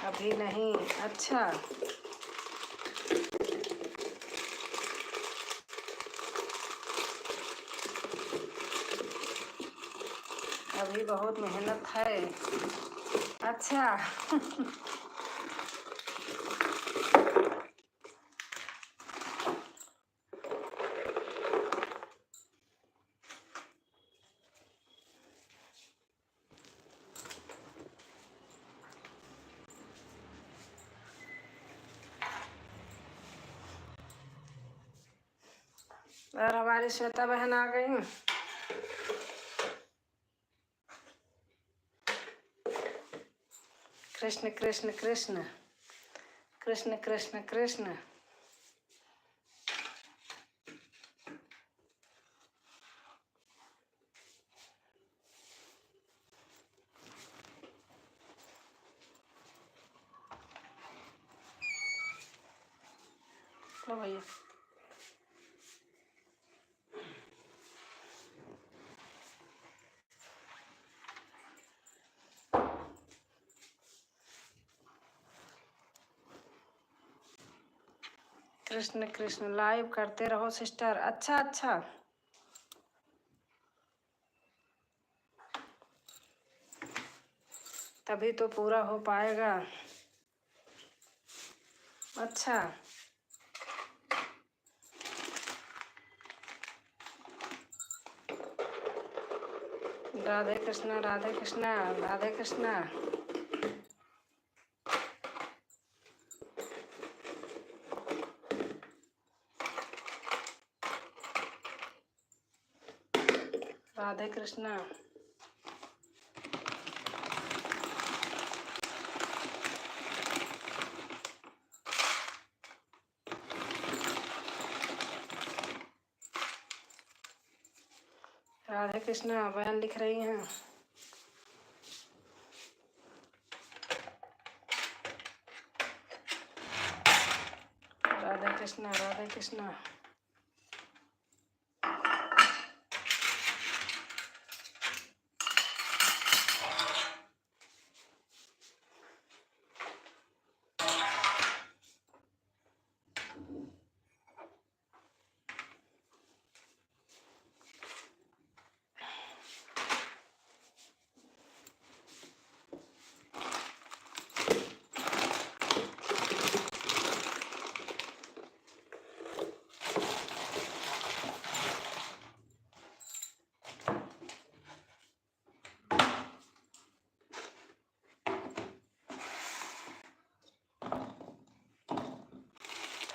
अभी नहीं। अच्छा अभी बहुत मेहनत है। अच्छा और हमारी श्वेता बहन आ गई। कृष्ण कृष्ण कृष्ण कृष्ण कृष्ण कृष्ण। लो भैया। कृष्ण कृष्ण लाइव करते रहो सिस्टर। अच्छा अच्छा, तभी तो पूरा हो पाएगा। अच्छा राधे कृष्णा राधे कृष्णा राधे कृष्णा। राधे कृष्णा। राधे कृष्णा बहन लिख रही हैं। राधे कृष्णा राधे कृष्णा।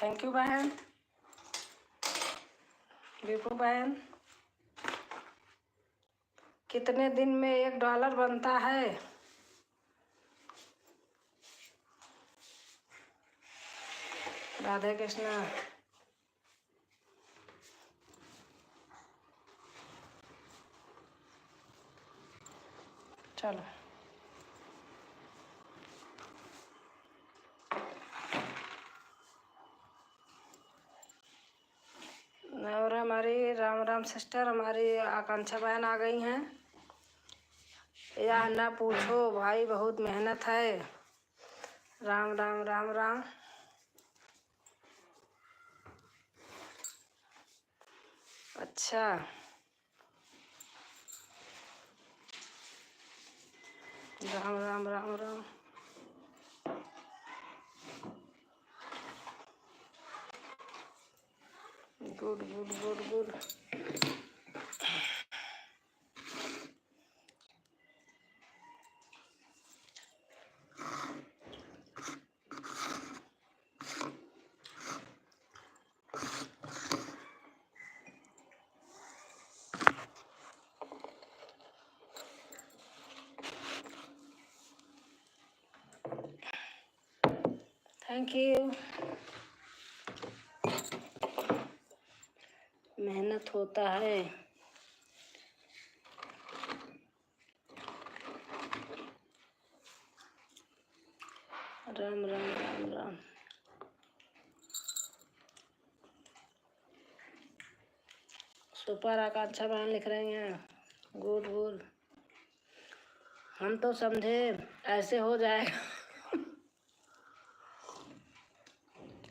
थैंक यू बहन। दीपू बहन, कितने दिन में $1 बनता है? राधे कृष्णा। चलो और हमारी राम राम सिस्टर, हमारी आकांक्षा बहन आ गई हैं। यह ना पूछो भाई, बहुत मेहनत है। राम राम राम राम। अच्छा, Ram Ram Ram Ram. Good good good good. Thank you. मेहनत होता है। राम राम राम राम। सुपर आकांक्षा बहन लिख रही हैं। Good good. हम तो समझे ऐसे हो जाएगा।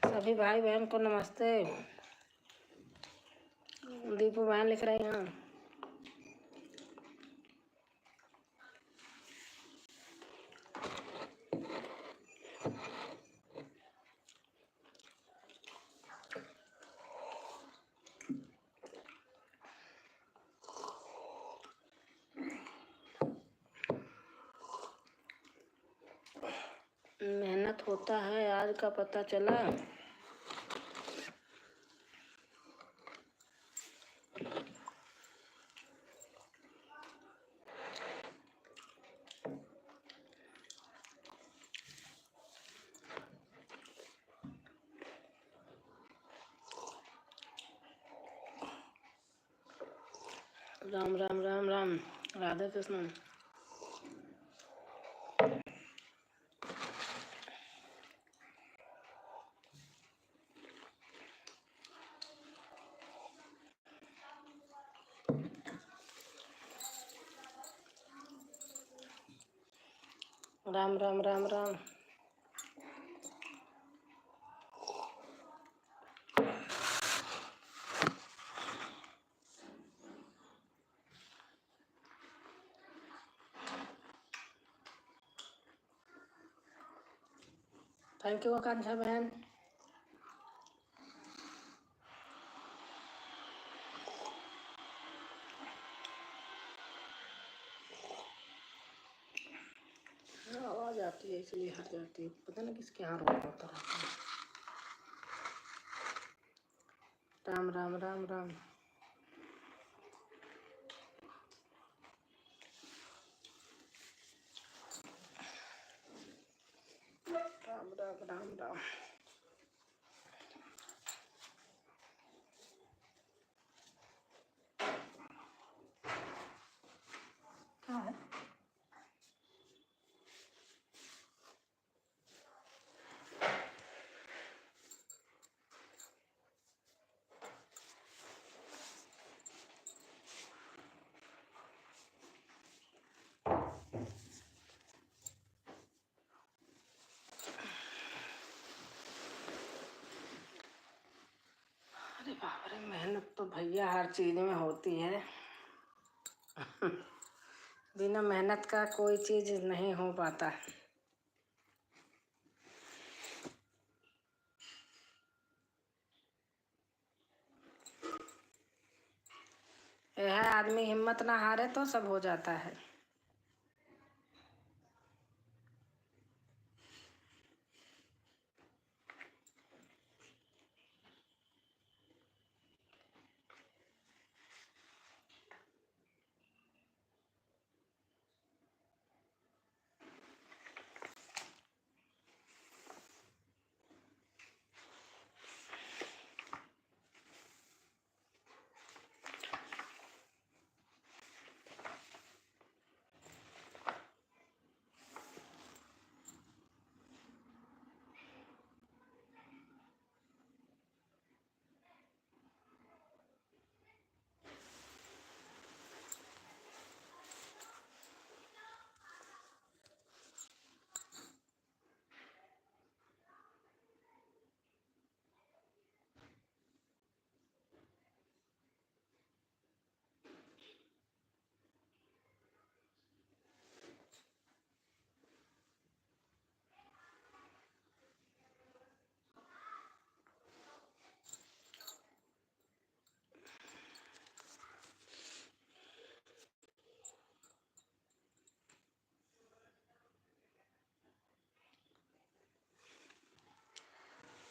सभी भाई बहन को नमस्ते। दीपू बहन लिख रही हैं। मेहनत होता है, आज का पता चला। राम राम राम राम। राधे कृष्ण। राम राम राम राम। थैंक यू आकांक्षा बहन। आवाज आती है इसलिए हट जाती है, पता नहीं किसके यहाँ रोक होता रहता है। राम राम राम राम। राम राम राम राम। अरे मेहनत तो भैया हर चीज में होती है। बिना मेहनत का कोई चीज नहीं हो पाता। यह आदमी हिम्मत ना हारे तो सब हो जाता है।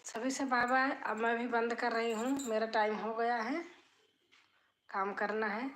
सभी से बाय बाय। अब मैं भी बंद कर रही हूँ, मेरा टाइम हो गया है, काम करना है।